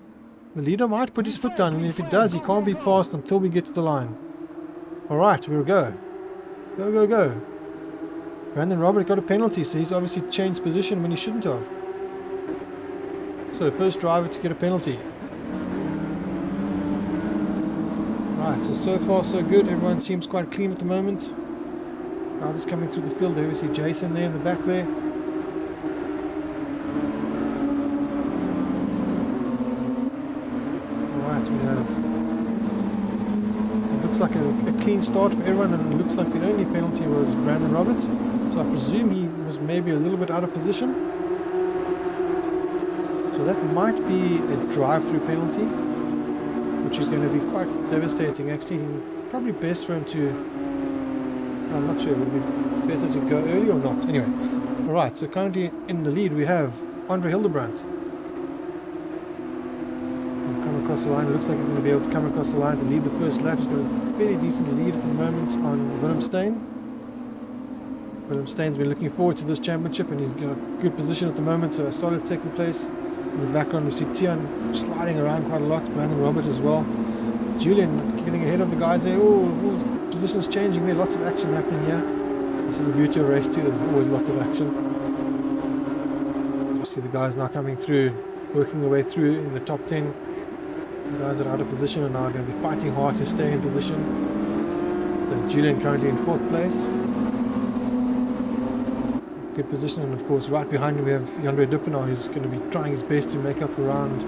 The leader might put his foot down, and if he does, he can't be passed until we get to the line. Alright, we'll go. Go, go, go. Brandon Robert got a penalty, so he's obviously changed position when he shouldn't have. So, first driver to get a penalty. Right, so far so good. Everyone seems quite clean at the moment. Drivers coming through the field. There we see Jason there in the back there. Alright, we have... Looks like a clean start for everyone, and it looks like the only penalty was Brandon Roberts. So I presume he was maybe a little bit out of position. So that might be a drive-through penalty, which is going to be quite devastating actually. Probably best for him to... I'm not sure, would it be better to go early or not? Anyway, alright, so currently in the lead we have Andre Hildebrandt. Across the line. It looks like he's going to be able to come across the line to lead the first lap. He's got a fairly decent lead at the moment on Willem Steyn. Willem Steyn's been looking forward to this championship, and he's got a good position at the moment, so a solid 2nd place. In the background we see Tian sliding around quite a lot, Brandon Robert as well. Julian getting ahead of the guys there. Oh, positions changing there, lots of action happening here. This is the beauty of race 2, there's always lots of action. You see the guys now coming through, working their way through in the top 10. The guys that are out of position are now going to be fighting hard to stay in position. So Julian currently in 4th place. Good position, and of course right behind him we have Yandre Dupinard, who's going to be trying his best to make up for round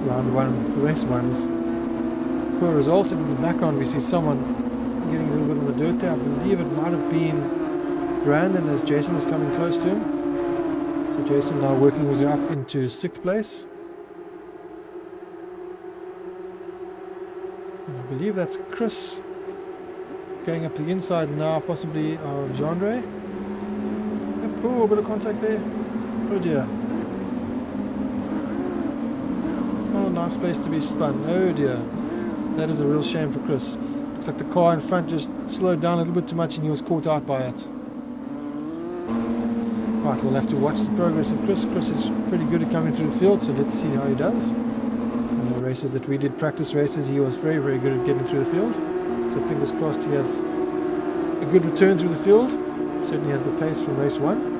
1, race 1's poor result. And in the background we see someone getting a little bit on the dirt there. I believe it might have been Brandon as Jason was coming close to him. So Jason now working his way up into 6th place. And I believe that's Chris going up the inside now, possibly of Jandre. Oh, a bit of contact there. Oh dear. Oh, nice place to be spun. Oh dear. That is a real shame for Chris. Looks like the car in front just slowed down a little bit too much and he was caught out by it. Right, we'll have to watch the progress of Chris. Chris is pretty good at coming through the field, so let's see how he does. In the races that we did, practice races, he was very, very good at getting through the field. So fingers crossed he has a good return through the field. Certainly has the pace from race 1.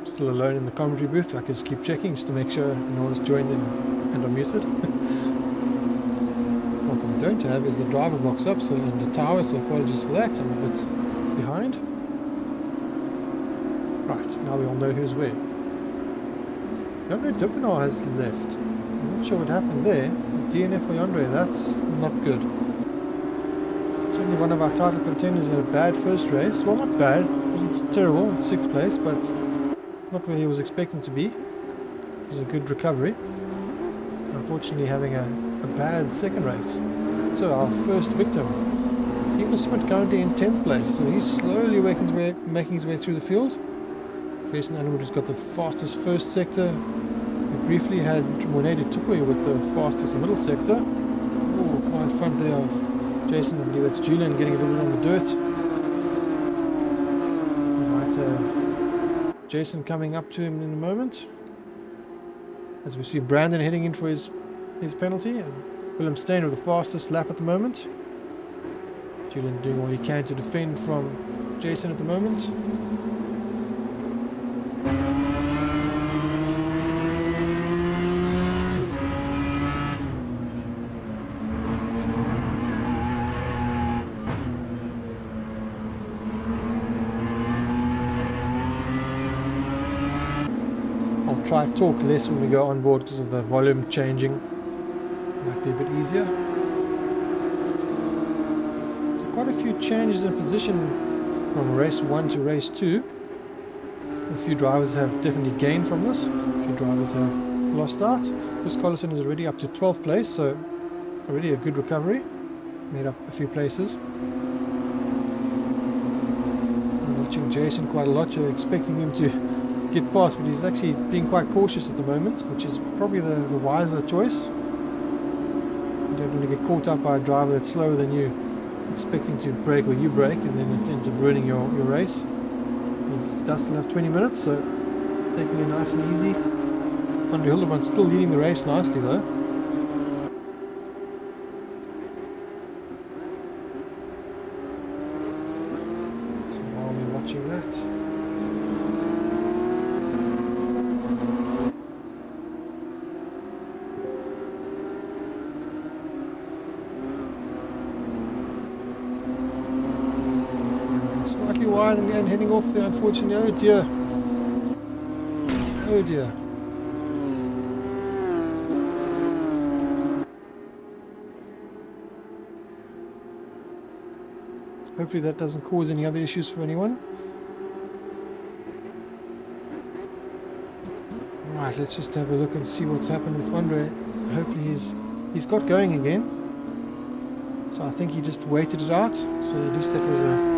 Still alone in the commentary booth. I can just keep checking just to make sure no one's joined in and are muted. What I don't have is the driver box up, so and the tower, so apologies for that. I'm a bit behind. Right, now we all know who's where. Yandre Dupinard has left. I'm not sure what happened there. DNF for Yandre, that's not good. Certainly one of our title contenders in a bad first race. Well, not bad, it wasn't terrible, 6th place, but not where he was expecting to be. It was a good recovery. Unfortunately having a bad second race. So our first victim, Igor Smith, currently in 10th place. So he's slowly making his way through the field. Jason Underwood has got the fastest first sector. We briefly had Monet Tukoy with the fastest middle sector. Oh, car in front there of Jason. I believe that's Julian getting a little bit on the dirt. We might have Jason coming up to him in a moment. As we see Brandon heading in for his penalty, and Willem Steyn with the fastest lap at the moment. Julian doing all he can to defend from Jason at the moment. Try to talk less when we go on board because of the volume changing. Might be a bit easier. So quite a few changes in position from race 1 to race 2. A few drivers have definitely gained from this. A few drivers have lost out. Chris Collison is already up to 12th place, so already a good recovery. Made up a few places. I'm watching Jason quite a lot. You're expecting him to get past, but he's actually being quite cautious at the moment, which is probably the wiser choice. You don't want to get caught up by a driver that's slower than you, expecting to brake where you brake, and then it ends up ruining your race. It does still have 20 minutes, so taking it nice and easy. Andre Hildebrand still leading the race nicely though. So while we're watching that, slightly wide and heading off there, unfortunately. Oh dear. Oh dear. Hopefully that doesn't cause any other issues for anyone. Right, let's just have a look and see what's happened with Andre. Hopefully he's got going again. So I think he just waited it out. So at least that was a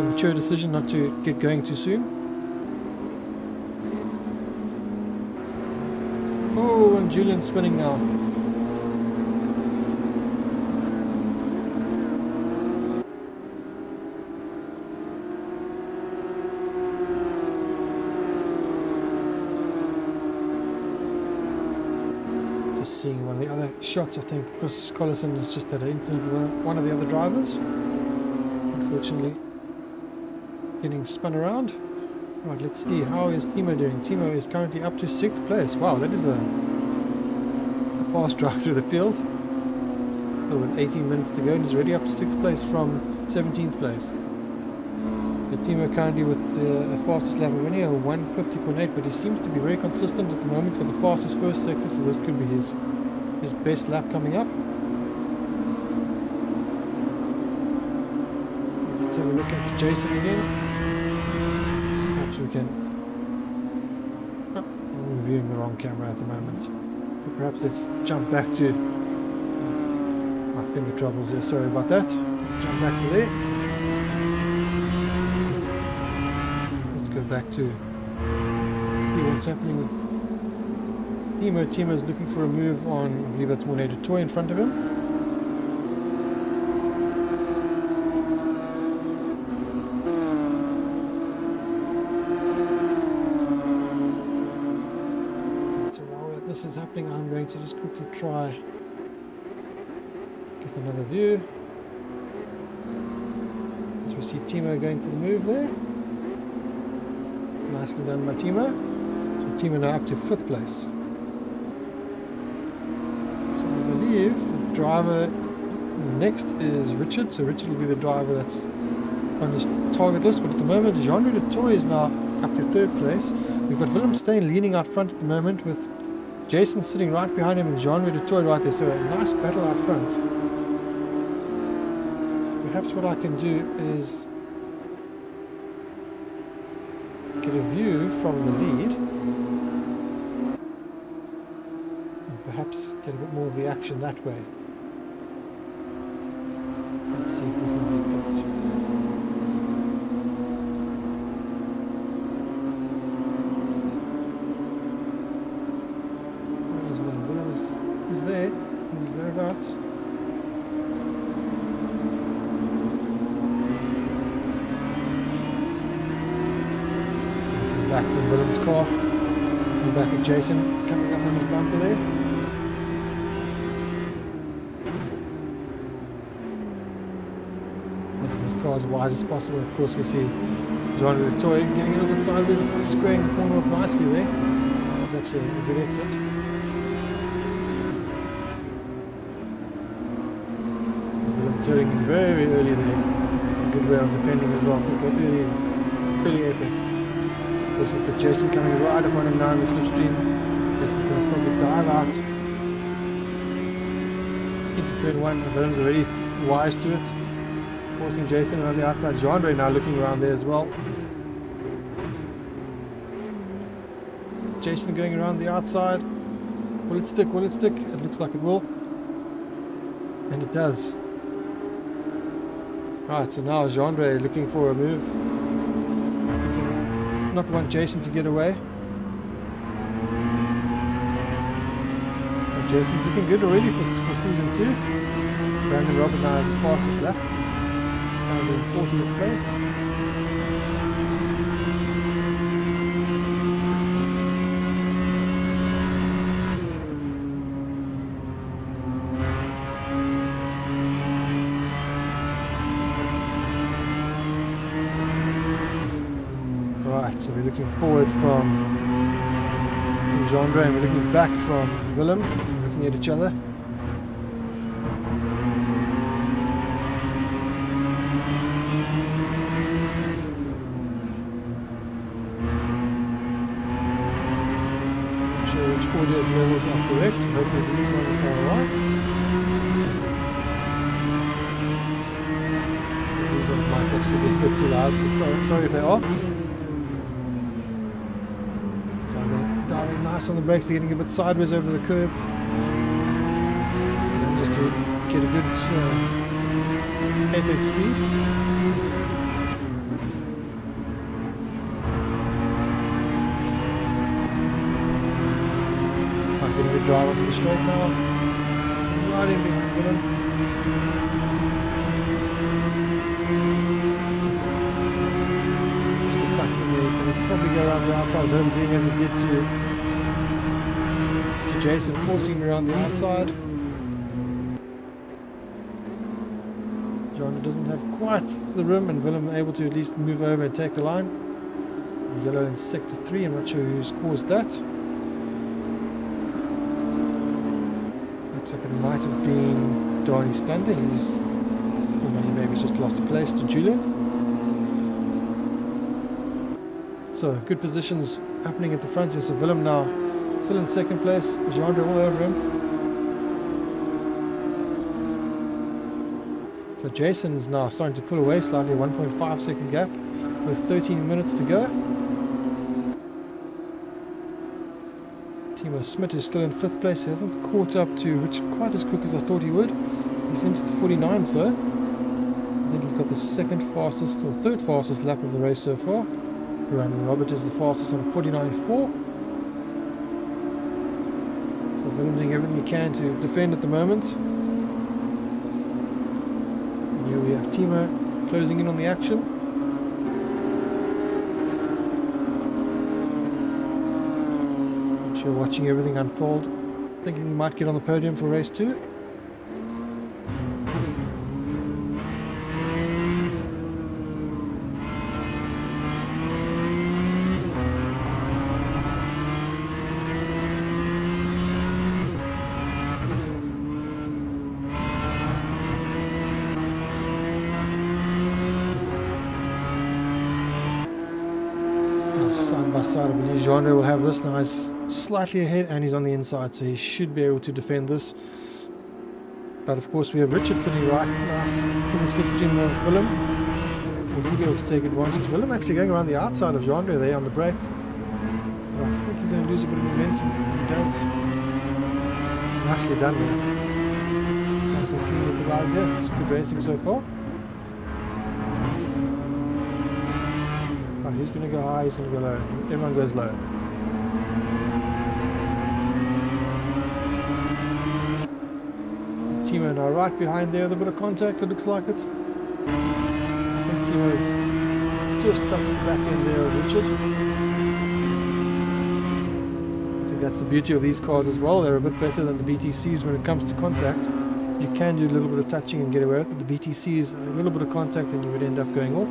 mature decision not to get going too soon. Oh, and Julian's spinning now. just seeing one of the other shots. I think Chris Collison has just had an incident with one of the other drivers. Unfortunately, getting spun around. Right, let's see, how is Timo doing? Timo is currently up to 6th place. Wow, that is a fast drive through the field. So with 18 minutes to go, and he's already up to 6th place from 17th place. The Timo currently with the fastest lap of any, 150.8, but he seems to be very consistent at the moment. He's got the fastest first sector, so this could be his best lap coming up. Let's have a look at Jason again. Perhaps we can... Oh, I'm viewing the wrong camera at the moment. But perhaps let's jump back to... my finger troubles there, sorry about that. Jump back to there. Go back to see what's happening with Timo. Timo is looking for a move on, I believe that's Mornado Toy in front of him. So while this is happening, I'm going to just quickly try get another view. As we see Timo going for the move there. Nicely done by Timo. So Timo now up to 5th place. So I believe the driver next is Richard. So Richard will be the driver that's on his target list. But at the moment, Jean-Louis de Toy is now up to 3rd place. We've got Willem Steyn leading out front at the moment with Jason sitting right behind him and Jean-Louis de Toy right there. So a nice battle out front. Perhaps what I can do is get a view from the lead and perhaps get a bit more of the action that way. Let's see if we can get that. He's there, he's thereabouts. Back from Willem's car, looking back at Jason coming up on his bumper there. Making his car as wide as possible. Of course, we see Jean-Louis de Toy getting a little bit sideways, squaring the corner off nicely there. It was actually a good exit. Willem turning in very early there. A good way of defending as well. Really epic. Of course, he's got Jason coming right up on him now in the slipstream. Jason's going to probably dive out into turn 1. And Willem's already wise to it, forcing Jason around the outside. Jean-Louis now looking around there as well. Jason going around the outside. Will it stick? Will it stick? It looks like it will. And it does. Right, so now Jean-Louis looking for a move. Not want Jason to get away. But Jason's looking good already for season 2. Brandon Robert now has the fastest lap. Found in 40th place. So we're looking forward from Jean-Louis and we're looking back from Willem, looking at each other. Not sure which audio levels are correct, hopefully these ones are alright. These ones might actually be a bit too loud, so sorry if they are. Nice on the brakes, they're getting a bit sideways over the curb. And just to get a good epic speed. Might get a good drive onto the straight now. Right in behind Willem. Just tucked in there, he's going to probably go around the outside of him, doing as he did to Jason forcing him around the outside. John doesn't have quite the rim, and Willem able to at least move over and take the line. Yellow in sector 3, I'm not sure who's caused that. Looks like it might have been Donnie Stander. Or maybe he's just lost a place to Julian. So good positions happening at the front here. So Willem now still in second place. Jean-Andre all over him. So Jason's now starting to pull away slightly, 1.5 second gap with 13 minutes to go. Timo Smit is still in 5th place. He hasn't caught up to Richard quite as quick as I thought he would. He's into the 49s though. I think he's got the 2nd fastest or 3rd fastest lap of the race so far. Brandon Robert is the fastest on 49.4. So Willem doing everything he can to defend at the moment. And here we have Timo closing in on the action. I'm sure watching everything unfold, thinking he might get on the podium for race 2. Side by side, I believe Jean-Andre will have this now. He's slightly ahead and he's on the inside, so he should be able to defend this. But of course we have Richard sitting right nice in the slipstream of Willem. Will he be able to take advantage? Willem actually going around the outside of Jean-Andre there on the brakes. But I think he's going to lose a bit of momentum. He does. Nicely done there. Nice and clean with the guys here. It's good racing so far. He's going to go high, he's going to go low. Everyone goes low. Timo now right behind there with a bit of contact, it looks like it. I think Timo's just touched the back end there of Richard. I think that's the beauty of these cars as well. They're a bit better than the BTCs when it comes to contact. You can do a little bit of touching and get away with it. The BTCs, a little bit of contact and you would end up going off.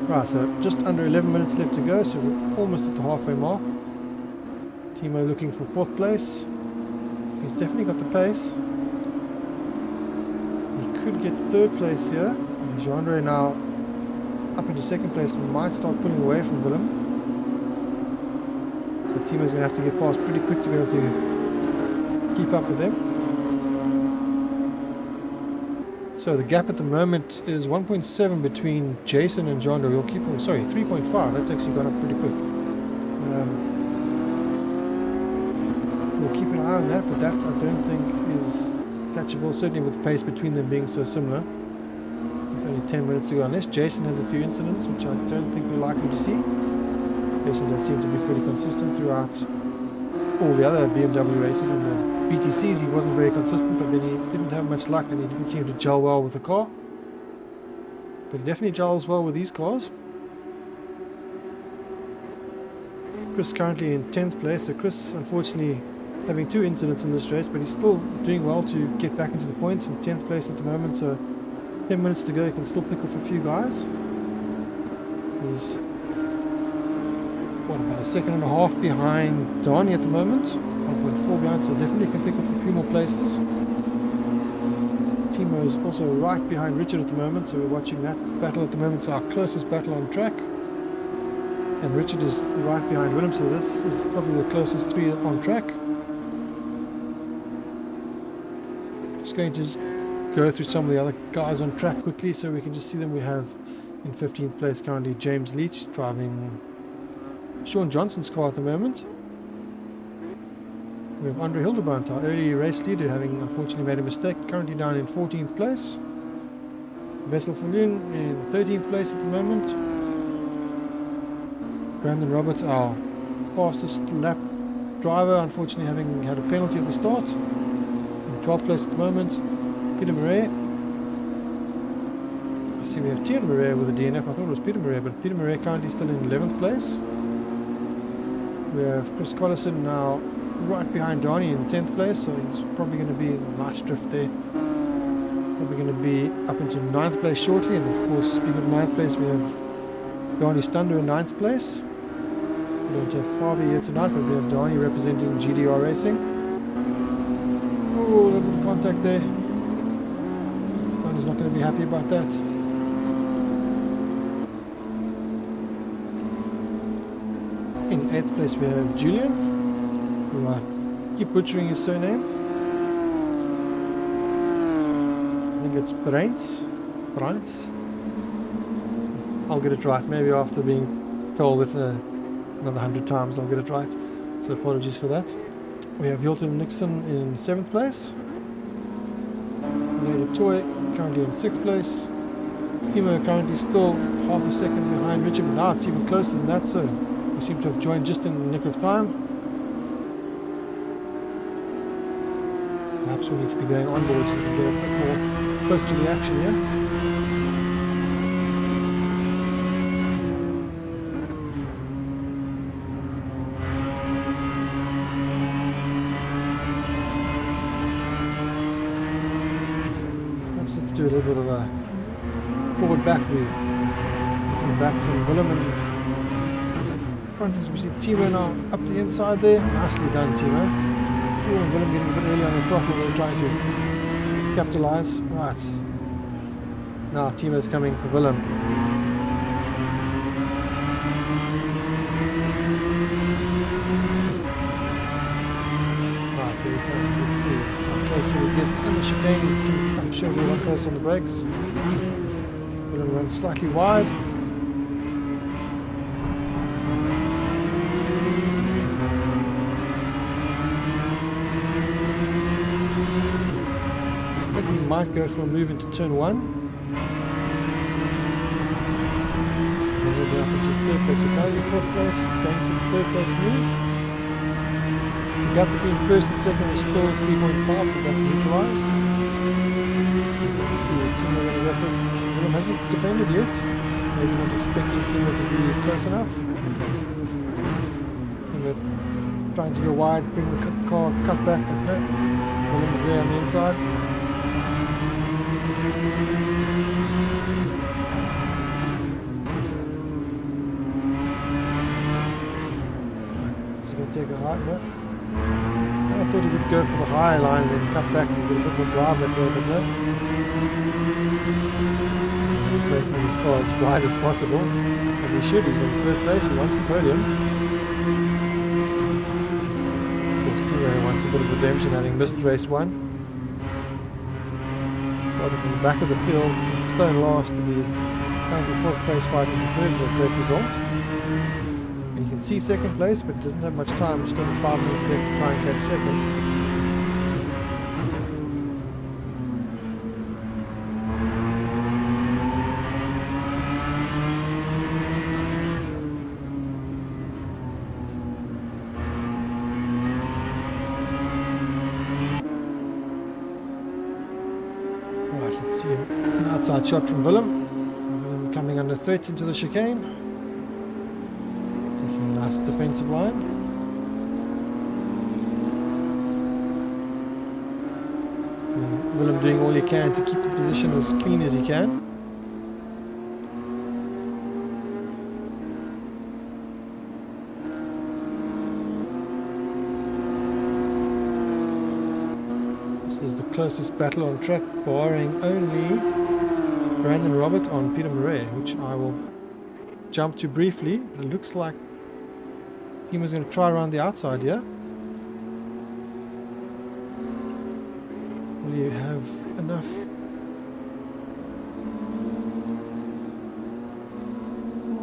Right, so just under 11 minutes left to go, so we're almost at the halfway mark. Timo looking for 4th place. He's definitely got the pace. He could get 3rd place here. Jean-Andre now up into 2nd place and might start pulling away from Willem. So Timo's going to have to get past pretty quick to be able to keep up with them. So the gap at the moment is 1.7 between Jason and Jean-Andre. We'll keep them, sorry, 3.5. That's actually gone up pretty quick. We'll keep an eye on that, but that I don't think is catchable, certainly with the pace between them being so similar. With only 10 minutes to go, unless Jason has a few incidents, which I don't think we're likely to see. Jason does seem to be pretty consistent throughout all the other BMW races. In the BTCs he wasn't very consistent, but then he didn't have much luck and he didn't seem to gel well with the car. But he definitely gels well with these cars. Chris currently in 10th place, so Chris unfortunately having 2 incidents in this race, but he's still doing well to get back into the points, in 10th place at the moment, so 10 minutes to go, he can still pick off a few guys. He's about a 1.5 seconds behind Donnie at the moment, 1.4 behind, so definitely can pick off a few more places. Timo is also right behind Richard at the moment, so we're watching that battle at the moment. It's our closest battle on track. And Richard is right behind Willem, so this is probably the closest 3 on track. Just going to go through some of the other guys on track quickly so we can just see them. We have in 15th place currently James Leach driving Sean Johnson's car at the moment. We have Andre Hildebrandt, our early race leader, having unfortunately made a mistake, currently down in 14th place. Wessel Verloon in 13th place at the moment. Brandon Roberts, our fastest lap driver, unfortunately having had a penalty at the start. In 12th place at the moment. Peter Murray. I see we have Tian Murray with a DNF. I thought it was Peter Murray, but Peter Murray currently still in 11th place. We we have Chris Collison now right behind Donnie in 10th place, so he's probably going to be a nice drift there. Probably going to be up into 9th place shortly, and of course, speaking of 9th place, we have Donnie Stunder in 9th place. We don't have Harvey here tonight, but we have Donnie representing GDR Racing. Oh, a little bit of contact there. Donnie's not going to be happy about that. In 8th place we have Julian, who I keep butchering his surname. I think it's Brains. I'll get it right, maybe after being told it another 100 times I'll get it right, so apologies for that. We have Hilton Nixon in 7th place. Lady Toy currently in 6th place. Kimo currently still half a second behind Richard, but now it's even closer than that, so we seem to have joined just in the nick of time. Perhaps we need to be going on board so we can get a bit more close to the action here. Perhaps let's do a little bit of a forward-back view. Looking back from Willem and front as we see Timo now up the inside there. Nicely done, Timo. Oh, and Willem getting a bit early on the throttle. We're trying to capitalize. Right. Now Timo's coming for Willem. Right, here we go. Let's see how close we get in the chicane. I'm sure we're one close on the brakes. Willem runs slightly wide. Might go for a move into turn 1. Then we'll go up into 3rd place. So currently 4th place, going for the 3rd place move. The gap between 1st and 2nd is still 3.5, so that's neutralised. Let's see, is Timo going to go for it? Willem hasn't defended yet. Maybe not expecting Timo to be close enough. And they're trying to go wide, bring the car cut back, but no. Willem's there on the inside. Is he going to take a high? No. I thought he would go for the high line and then cut back and get a bit more drive that way, but no. He's making his car as wide as possible, as he should. He's in 3rd place, he wants the podium. Of course, Timo wants a bit of redemption having missed race 1. Started from the back of the field, stone last to be currently 4th place fighting for 3rd is a great result. And you can see 2nd place, but it doesn't have much time, just only 5 minutes left to try and catch 2nd. Let's see an outside shot from Willem. Willem coming under threat into the chicane. Taking a nice defensive line. And Willem doing all he can to keep the position as clean as he can. Is the closest battle on track, barring only Brandon Robert on Peter Murray, which I will jump to briefly. But it looks like he was going to try around the outside here. Will you have enough?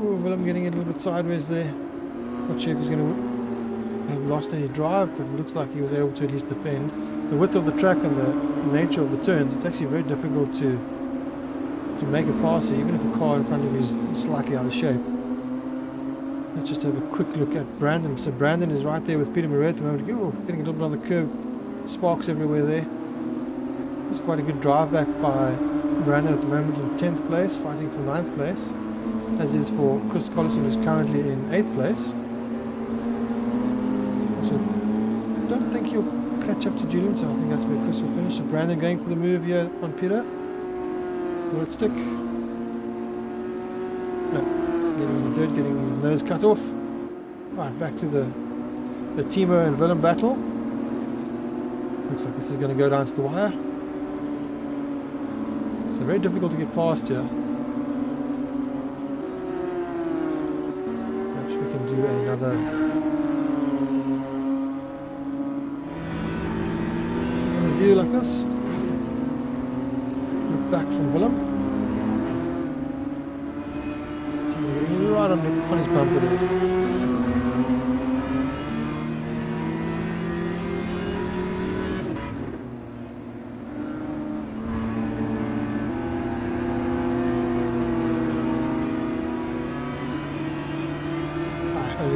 Ooh, Willem getting a little bit sideways there. Not sure if he's going to have lost any drive, but it looks like he was able to at least defend. The width of the track and the nature of the turns, it's actually very difficult to make a pass here, even if a car in front of you is slightly out of shape. Let's just have a quick look at Brandon. So Brandon is right there with Peter Murray at the moment. Oh, getting a little bit on the curb, sparks everywhere there. It's quite a good drive back by Brandon at the moment in 10th place, fighting for 9th place, as is for Chris Collison, who's currently in 8th place. So I don't think he'll catch up to Julian, so I think that's where Chris will finish. So Brandon going for the move here on Peter. Will it stick? No. Getting in the dirt, getting his nose cut off. Right, back to the Timo and Willem battle. Looks like this is going to go down to the wire. So very difficult to get past here. Perhaps we can do another view like this. Look back from Willem. Right on his bumper there.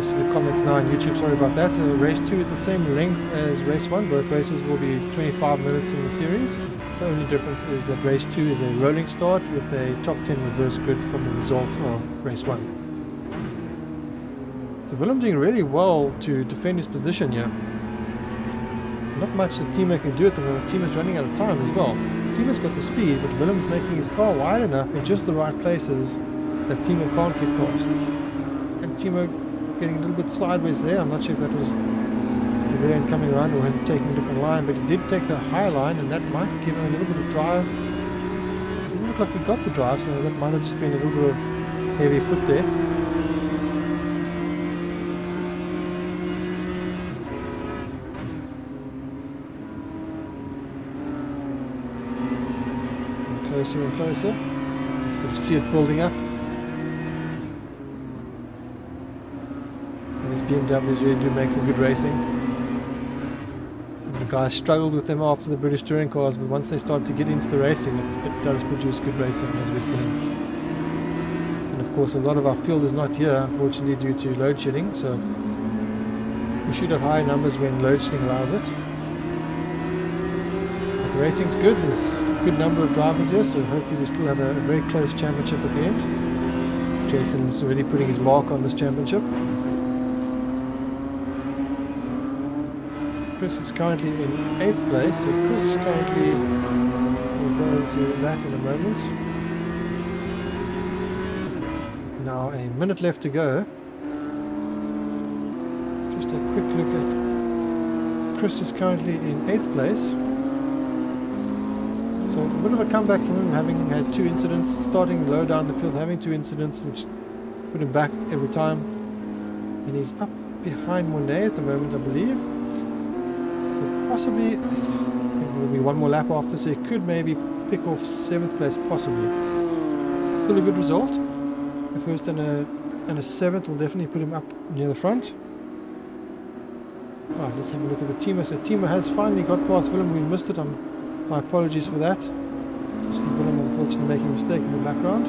The comments now on YouTube, sorry about that. Race 2 is the same length as race 1. Both races will be 25 minutes in the series. The only difference is that race 2 is a rolling start with a top 10 reverse grid from the result of race 1. So Willem doing really well to defend his position here. Not much that Timo can do at the moment. Timo's running out of time as well. Timo's got the speed, but Willem's making his car wide enough in just the right places that Timo can't get past. And Timo getting a little bit sideways there. I'm not sure if that was the rear end coming around or him taking a different line, but he did take the high line, and that might give him a little bit of drive. It doesn't look like he got the drive, so that might have just been a little bit of heavy foot there. And closer and closer. Sort of see it building up. BMWs really do make for good racing. And the guys struggled with them after the British touring cars, but once they start to get into the racing, it does produce good racing, as we're seeing. And of course, a lot of our field is not here, unfortunately, due to load shedding, so we should have high numbers when load shedding allows it. But the racing's good. There's a good number of drivers here, so hopefully we still have a very close championship at the end. Jason's already putting his mark on this championship. Chris is currently in 8th place, so Chris currently will go into that in a moment. Now a minute left to go. Just a quick look at Chris is currently in 8th place. So a bit of a comeback from him, having had 2 incidents, starting low down the field, having 2 incidents which put him back every time. And he's up behind Monet at the moment, I believe. Possibly, I think there will be one more lap after, so he could maybe pick off 7th place, possibly. Still a good result. A first and a 7th will definitely put him up near the front. Right, let's have a look at the Timo. So Timo has finally got past Willem. We missed it. My apologies for that. Just Willem unfortunately making a mistake in the background.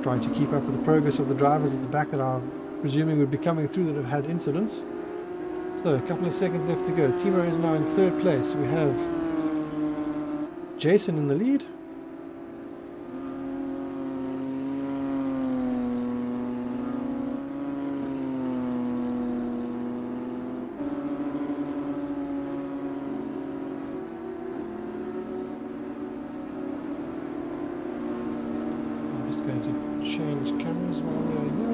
Trying to keep up with the progress of the drivers at the back that are presuming would be coming through that have had incidents. So a couple of seconds left to go. Timo is now in 3rd place. We have Jason in the lead. I'm just going to change cameras while we are here.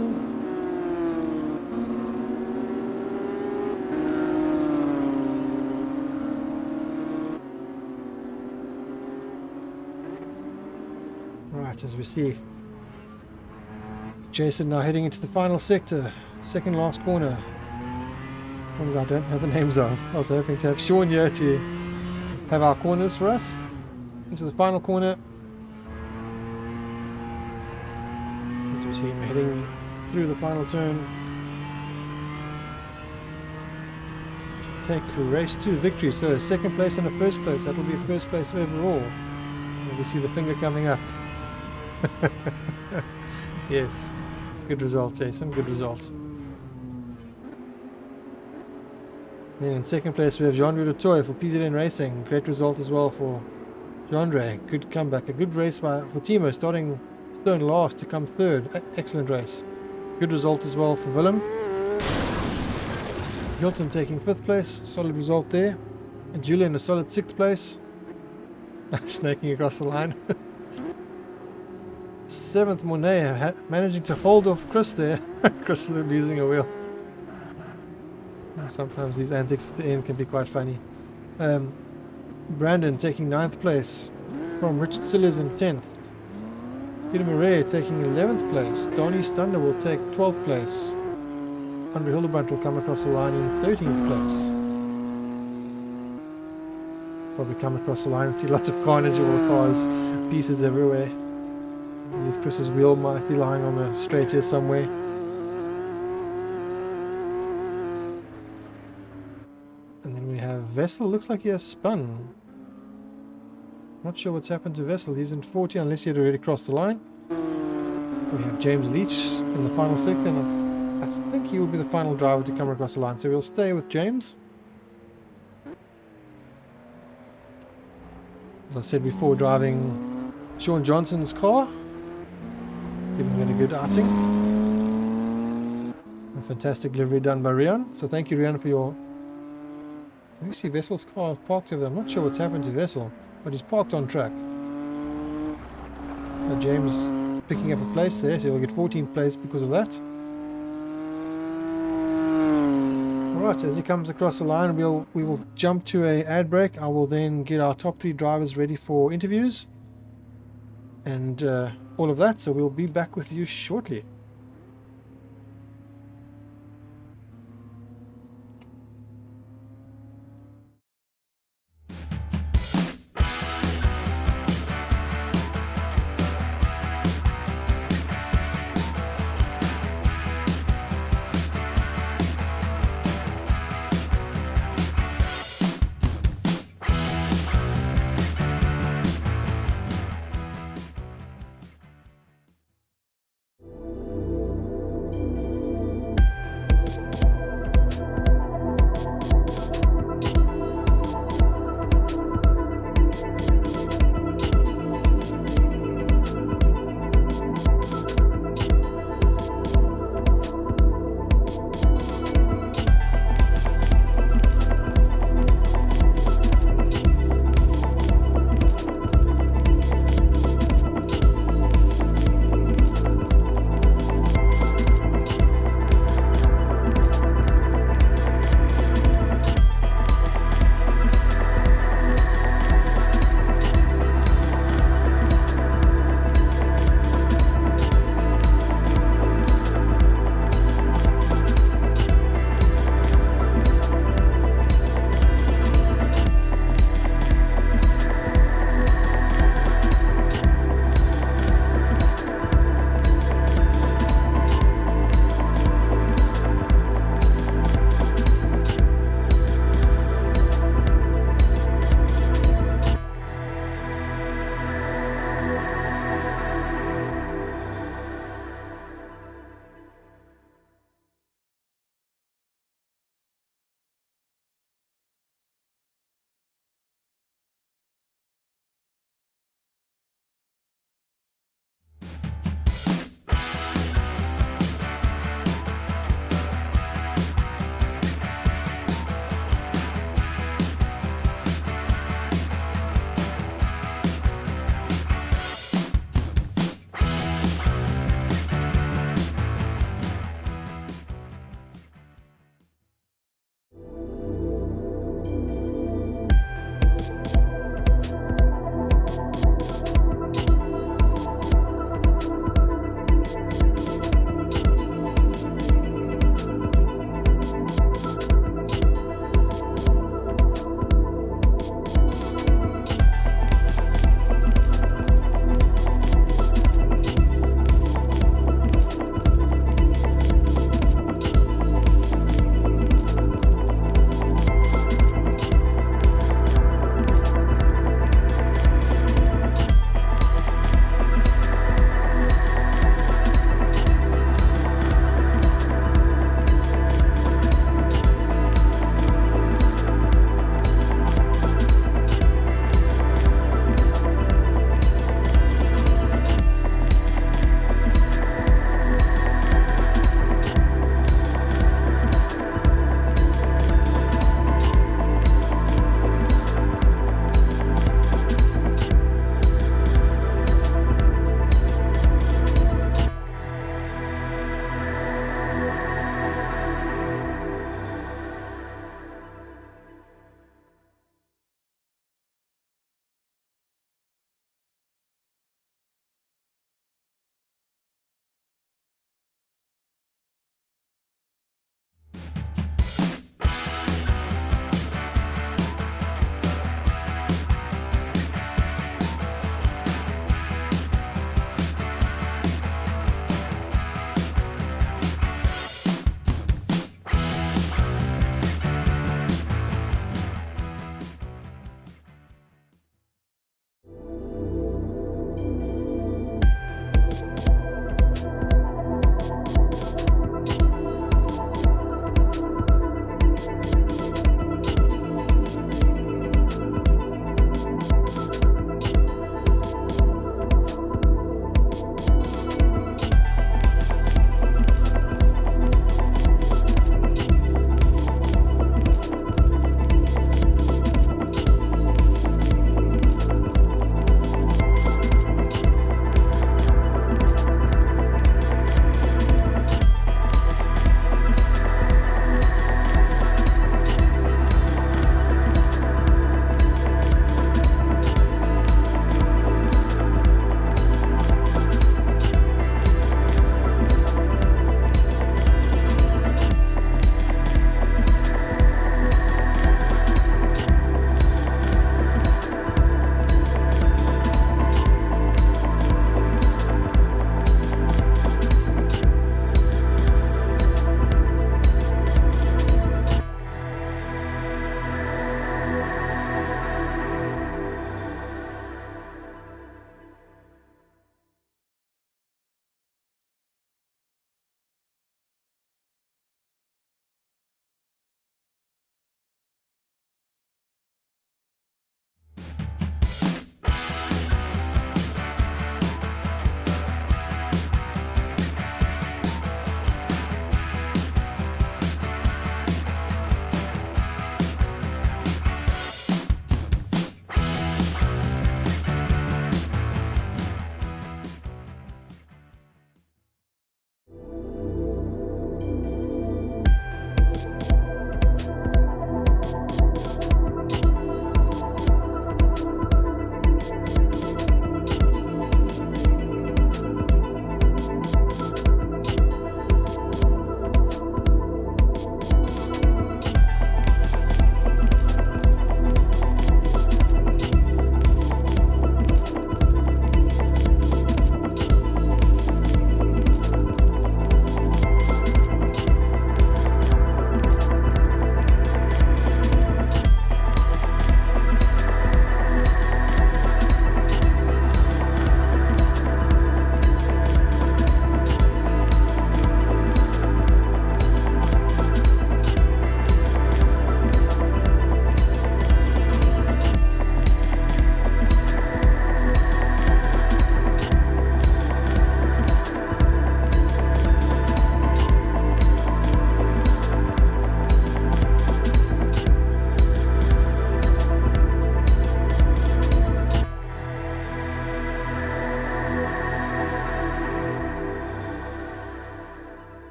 As we see Jason now heading into the final sector, second last corner. Ones I don't have the names of. I was hoping to have Sean here to have our corners for us. Into the final corner. As we see him heading through the final turn. Take race 2 victory. So 2nd place and a 1st place. That will be 1st place overall. And we see the finger coming up. Yes, good result, Jason, good result. Then in 2nd place we have Jean-Louis Latoy for PZN Racing. Great result as well for Jean-Ray. Good comeback, a good race for Timo, starting third last to come 3rd. Excellent race. Good result as well for Willem. Hilton taking 5th place, solid result there. And Julian a solid 6th place. Snaking across the line. 7th, Monet managing to hold off Chris there. Chris losing a wheel. Sometimes these antics at the end can be quite funny. Brandon taking 9th place from Richard Sillers in 10th. Peter Murray taking 11th place. Donnie Stunder will take 12th place. Andre Hildebrandt will come across the line in 13th place. Probably come across the line and see lots of carnage, all the cars, pieces everywhere. I believe Chris's wheel might be lying on the straight here somewhere. And then we have Vessel, looks like he has spun. Not sure what's happened to Vessel, he's in 40 unless he had already crossed the line. We have James Leach in the final sector, and I think he will be the final driver to come across the line, so we'll stay with James. As I said before, driving Sean Johnson's car, giving it a good outing. A fantastic livery done by Rian, so thank you Rian for your... Let me see, Vessel's car is parked over there. I'm not sure what's happened to Vessel, but he's parked on track. Now James picking up a place there, so he'll get 14th place because of that. Alright, as he comes across the line, we will jump to a ad break. I will then get our top 3 drivers ready for interviews and all of that, so we'll be back with you shortly.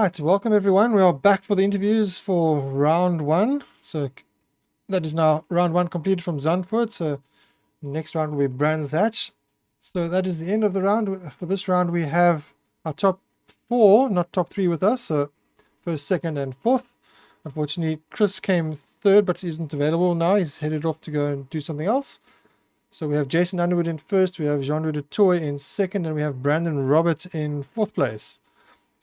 right, welcome everyone. We are back for the interviews for round one. So that is now round one completed from Zandvoort. So next round will be Brands Hatch. So that is the end of the round. For this round, we have our top four, not top three with us. So first, second, and fourth. Unfortunately, Chris came third, but he isn't available now. He's headed off to go and do something else. So we have Jason Underwood in first, we have Jean-Louis de Toy in second, and we have Brandon Robert in fourth place.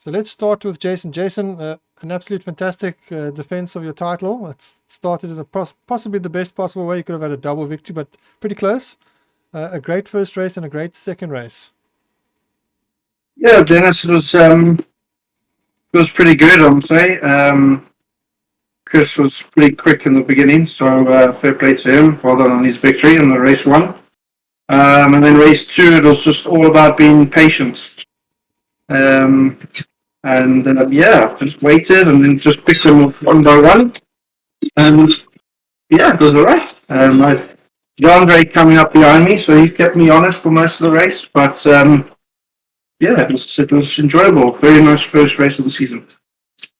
So let's start with Jason. Jason, an absolute fantastic defense of your title. It started in possibly the best possible way. You could have had a double victory, but pretty close. A great first race and a great second race. Yeah, Dennis, it was pretty good, I would say. Chris was pretty quick in the beginning, so fair play to him. Well done on his victory in the race one. And then race two, it was just all about being patient. Just waited and then just picked them up one by one. And yeah, it was all right. I had Andre coming up behind me, so he kept me honest for most of the race. But it was enjoyable. Very nice first race of the season.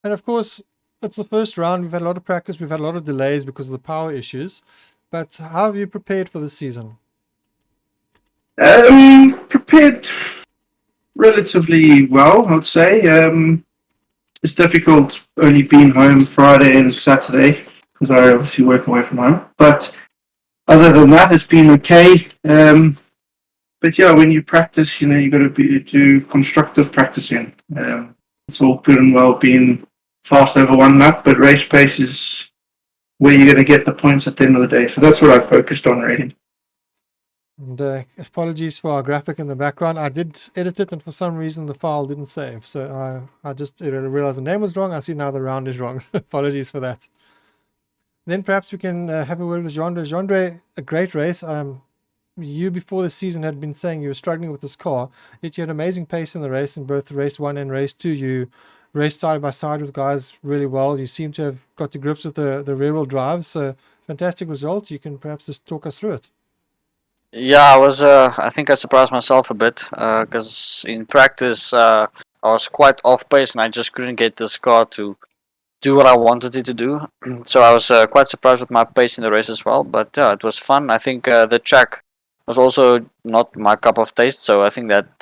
And of course, it's the first round. We've had a lot of practice. We've had a lot of delays because of the power issues. But how have you prepared for the season? Prepared relatively well, I would say. It's difficult only being home Friday and Saturday because I obviously work away from home. But other than that, it's been okay. But yeah, when you practice, you got to do constructive practicing. It's all good and well being fast over one lap, but race pace is where you're going to get the points at the end of the day. So that's what I focused on, really. And apologies for our graphic in the background. I did edit it, and for some reason the file didn't save. So I just realized the name was wrong. I see now the round is wrong. Apologies for that. Then perhaps we can have a word with Jean-Andre. Jean-Andre, a great race. You before the season had been saying you were struggling with this car, yet you had amazing pace in the race. In both race one and race two, you raced side by side with guys really well. You seem to have got to grips with the rear wheel drive. So fantastic result. You can perhaps just talk us through it. Yeah, I think I surprised myself a bit because in practice I was quite off pace and I just couldn't get this car to do what I wanted it to do. So I was quite surprised with my pace in the race as well. But yeah, it was fun. I think the track was also not my cup of taste, so I think that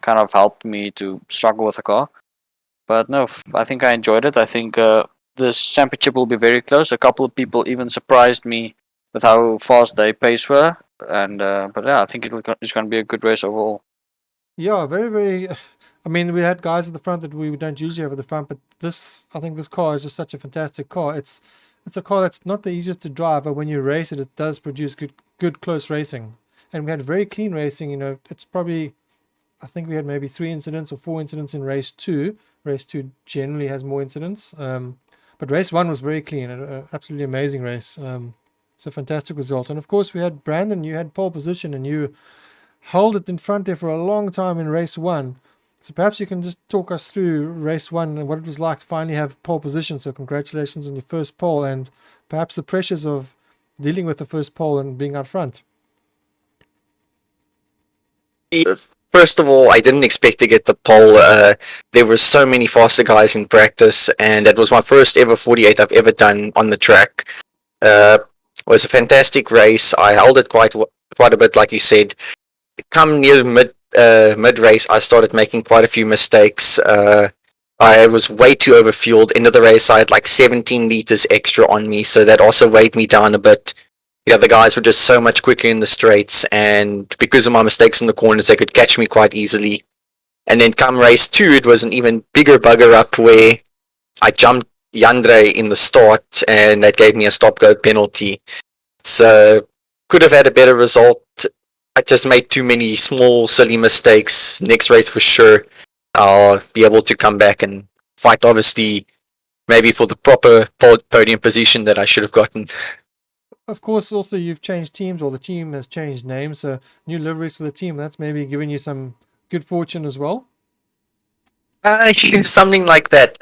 kind of helped me to struggle with the car. But no, I think I enjoyed it. I think this championship will be very close. A couple of people even surprised me with how fast their pace were. And but yeah, I think it's going to be a good race overall. Yeah, very, very. I mean, we had guys at the front that we don't usually have at the front, but I think this car is just such a fantastic car. It's a car that's not the easiest to drive, but when you race it, it does produce good close racing. And we had very clean racing. It's probably, I think we had maybe 3 incidents or 4 incidents in race two. Race two generally has more incidents, but race one was very clean. An absolutely amazing race. It's a fantastic result. And of course, we had Brandon. You had pole position, and you held it in front there for a long time in race one. So perhaps you can just talk us through race one and what it was like to finally have pole position. So congratulations on your first pole, and perhaps the pressures of dealing with the first pole and being out front. First of all, I didn't expect to get the pole. There were so many faster guys in practice, and that was my first ever 48 I've ever done on the track. It was a fantastic race. I held it quite a bit, like you said. Come near mid race, I started making quite a few mistakes. I was way too overfueled. End of the race, I had like 17 liters extra on me, so that also weighed me down a bit. The other guys were just so much quicker in the straights, and because of my mistakes in the corners, they could catch me quite easily. And then come race two, it was an even bigger bugger up where I jumped Yandre in the start, and that gave me a stop-go penalty. So could have had a better result. I just made too many small, silly mistakes. Next race for sure, I'll be able to come back and fight, obviously, maybe for the proper podium position that I should have gotten. Of course, also you've changed teams, or the team has changed names, so new liveries for the team. That's maybe giving you some good fortune as well. Something like that.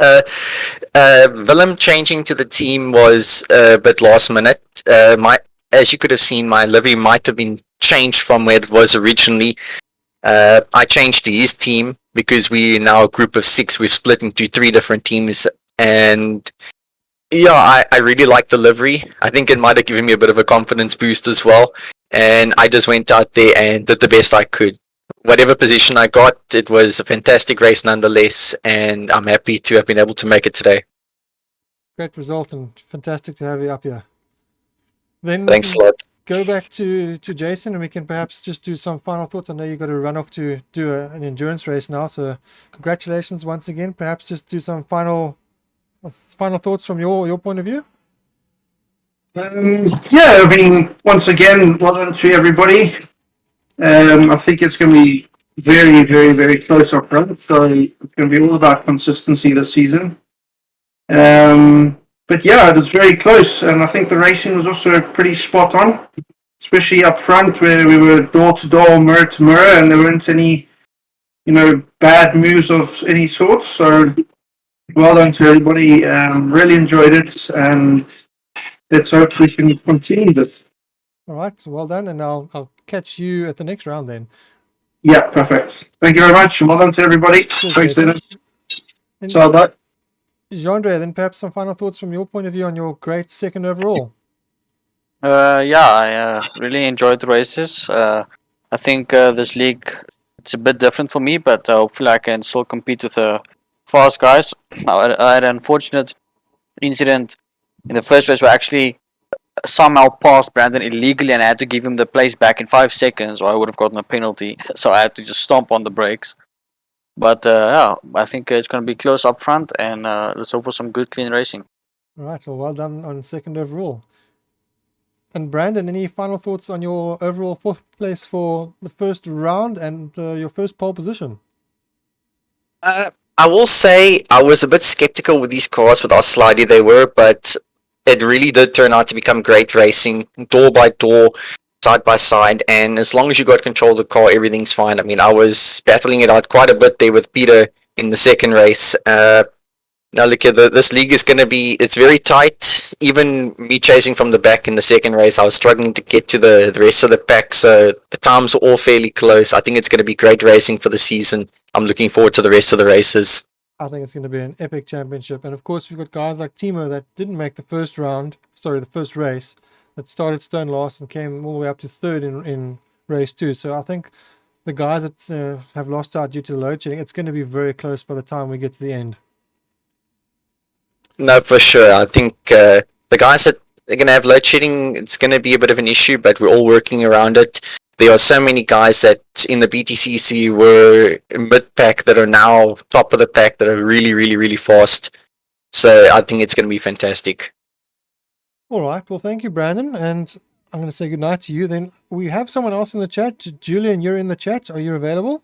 Willem changing to the team was a bit last minute. As you could have seen, my livery might have been changed from where it was originally. I changed to his team, because we now a group of 6. We've split into 3 different teams, and yeah, I really like the livery. I think it might have given me a bit of a confidence boost as well. And I just went out there and did the best I could. Whatever position I got, it was a fantastic race nonetheless, and I'm happy to have been able to make it today. Great result and fantastic to have you up here. Then Thanks a lot. go back to Jason, and we can perhaps just do some final thoughts. I know you've got to run off to do an endurance race now, so congratulations once again. Perhaps just do some final thoughts from your point of view. Yeah, I mean, once again, well done to everybody. I think it's going to be very, very, very close up front. So it's going to be all about consistency this season. But yeah, it was very close, and I think the racing was also pretty spot on, especially up front where we were door to door, mirror to mirror, and there weren't any, bad moves of any sort. So well done to everybody. Really enjoyed it, and let's hope we can continue this. All right, well done, and I'll catch you at the next round then. Yeah, perfect. Thank you very much. Well done to everybody. Cheers, Thanks, Jason. Dennis. And So that. Jandre, then perhaps some final thoughts from your point of view on your great second overall. I really enjoyed the races. I think this league, it's a bit different for me, but hopefully I can still compete with the fast guys. I had an unfortunate incident in the first race where I actually somehow passed Brandon illegally, and I had to give him the place back in 5 seconds, or I would have gotten a penalty. So I had to just stomp on the brakes. But I think it's going to be close up front, and let's hope for some good, clean racing. All right, well done on second overall. And Brandon, any final thoughts on your overall 4th place for the first round and your first pole position? I will say I was a bit skeptical with these cars with how slidey they were, but it really did turn out to become great racing, door by door, side by side, and as long as you got control of the car, everything's fine. I mean, I was battling it out quite a bit there with Peter in the second race. Now look here, this league is going to be, it's very tight. Even me chasing from the back in the second race, I was struggling to get to the rest of the pack, so the times are all fairly close. I think it's going to be great racing for the season. I'm looking forward to the rest of the races. I think it's going to be an epic championship. And of course, we've got guys like Timo that didn't make the first race, that started stone last and came all the way up to 3rd in race 2. So I think the guys that have lost out due to the load shedding, it's going to be very close by the time we get to the end. No, for sure. I think the guys that are going to have load shedding, it's going to be a bit of an issue, but we're all working around it. There are so many guys that in the BTCC were mid-pack that are now top of the pack that are really, really, really fast. So I think it's going to be fantastic. All right. Well, thank you, Brandon. And I'm going to say goodnight to you. Then we have someone else in the chat. Julian, you're in the chat. Are you available?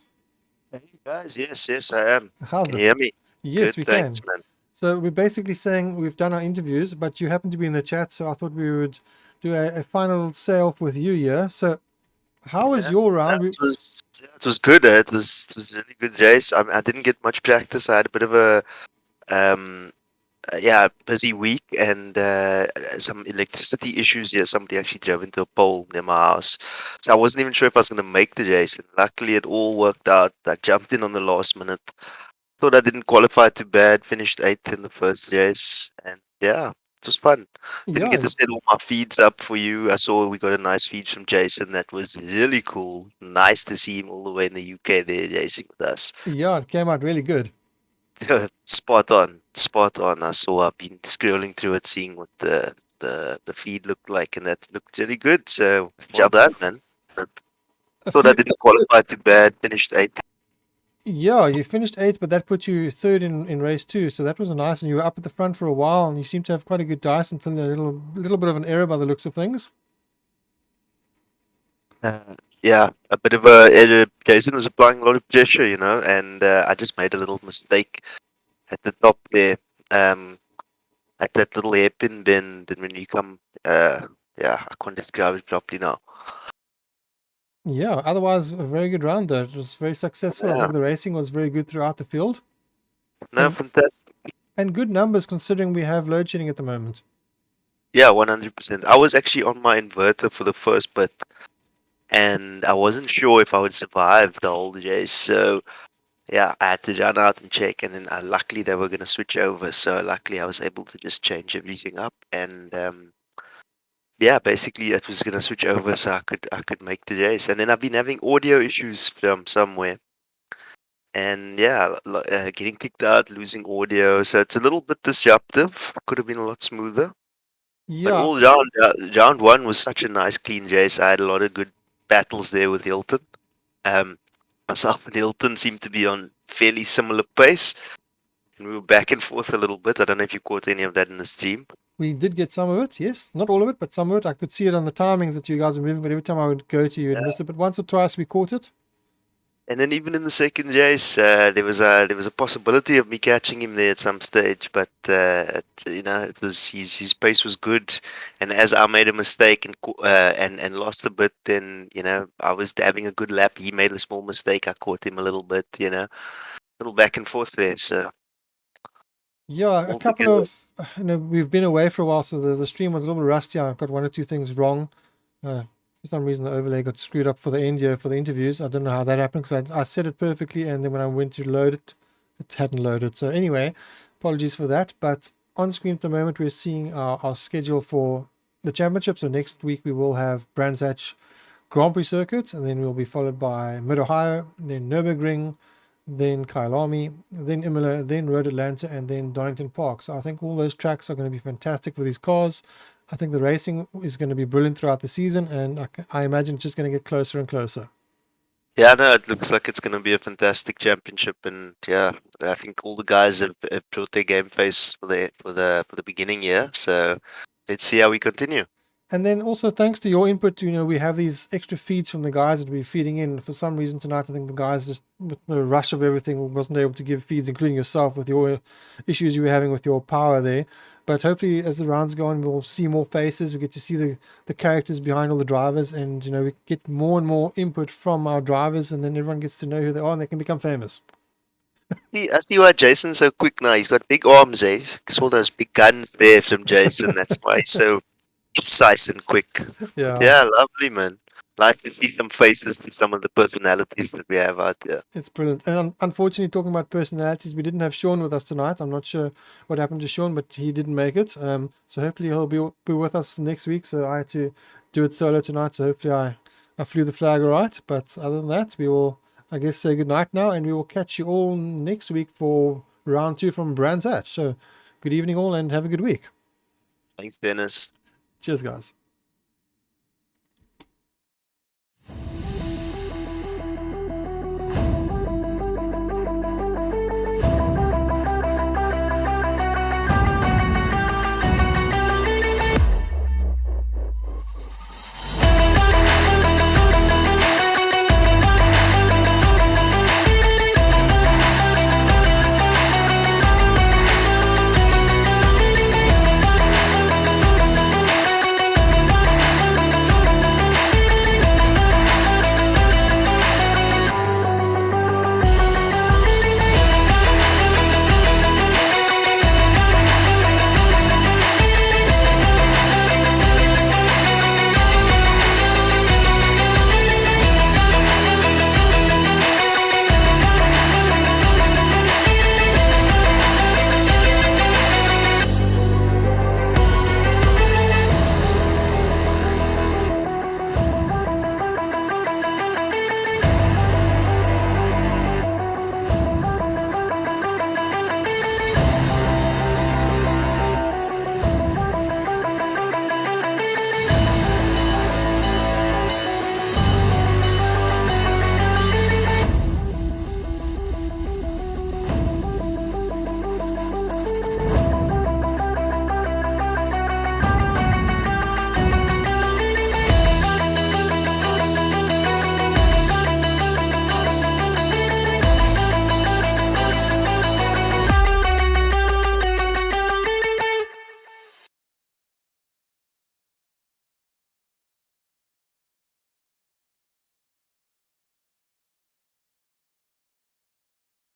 Hey guys, yes, I am. How's Can it? you hear me? Yes, Good, we thanks, can. man. So we're basically saying we've done our interviews, but you happen to be in the chat, so I thought we would do a final say-off with you here. So how was your round? It was good. It was a really good race. I didn't get much practice. I had a bit of a busy week and some electricity issues. Yeah, somebody actually drove into a pole near my house, so I wasn't even sure if I was going to make the race. And luckily, it all worked out. I jumped in on the last minute. Thought I didn't qualify too bad. Finished 8th in the first race, and yeah, it was fun. Didn't get to set all my feeds up for you. I saw we got a nice feed from Jason. That was really cool. Nice to see him all the way in the UK there racing with us. Yeah, it came out really good. Spot on. I saw. I've been scrolling through it, seeing what the feed looked like, and that looked really good. So job done, man. Thought I didn't qualify too bad. Finished 8th. Yeah, you finished 8th, but that put you 3rd in race 2, so that was nice, and you were up at the front for a while, and you seem to have quite a good dice until a little bit of an error by the looks of things. Yeah, a bit of a error. Jason was applying a lot of pressure, and I just made a little mistake at the top there, at that little hairpin bend, and when you come, I can't describe it properly now. Yeah, otherwise a very good round though. It was very successful. I think the racing was very good throughout the field. No, fantastic. And good numbers considering we have load shedding at the moment. Yeah, 100%. I was actually on my inverter for the first bit, and I wasn't sure if I would survive the whole race. So yeah, I had to run out and check, and then luckily they were going to switch over. So luckily I was able to just change everything up, and yeah, basically it was going to switch over so I could make the race. And then I've been having audio issues from somewhere, and yeah, getting kicked out, losing audio. So it's a little bit disruptive. Could have been a lot smoother. But Yeah, all round, round one was such a nice, clean race. I had a lot of good battles there with Hilton. Um, Myself and Hilton seemed to be on fairly similar pace, and we were back and forth a little bit. I don't know if you caught any of that in the stream. we did get some of it. Yes, not all of it, but some of it. I could see it on the timings that you guys were moving, but every time I would go to you, you'd miss it. But once or twice we caught it. And then even in the second race, there was a possibility of me catching him there at some stage, but it was his pace was good, and as I made a mistake and lost a bit, then I was having a good lap. He made a small mistake. I caught him a little bit, a little back and forth there. So Yeah, a all couple together, of, we've been away for a while, so the stream was a little bit rusty. I got one or two things wrong. For some reason, the overlay got screwed up for the end here for the interviews. I don't know how that happened because I set it perfectly, and then when I went to load it, it hadn't loaded. So anyway, apologies for that. But on screen at the moment, we're seeing our schedule for the championship. So next week we will have Brands Hatch Grand Prix circuit, and then we'll be followed by Mid Ohio, then Nürburgring, then Kyalami, then Imola, then Road Atlanta, and then Donington Park. So I think all those tracks are going to be fantastic for these cars. I think the racing is going to be brilliant throughout the season, and I imagine it's just going to get closer and closer. yeah, no, it looks like it's going to be a fantastic championship, and yeah, I think all the guys have brought their game face for the beginning here. So let's see how we continue. And then also thanks to your input, we have these extra feeds from the guys that we're feeding in. For some reason tonight, I think the guys just, with the rush of everything, wasn't able to give feeds, including yourself with your issues you were having with your power there. But hopefully as the rounds go on, we'll see more faces. We get to see the characters behind all the drivers, and we get more and more input from our drivers, and then everyone gets to know who they are and they can become famous. I see why Jason's so quick now. He's got big arms, eh? Because all those big guns there from Jason. That's why he's so precise and quick. Yeah. But yeah, lovely, man. Nice to see some faces to some of the personalities that we have out there. It's brilliant. And unfortunately, talking about personalities, we didn't have Sean with us tonight. I'm not sure what happened to Sean, but he didn't make it. So hopefully he'll be with us next week. So I had to do it solo tonight. So hopefully I flew the flag all right. But other than that, we will, I guess, say good night now, and we will catch you all next week for round 2 from Brands Hatch. So good evening all, and have a good week. Thanks, Dennis. Cheers, guys.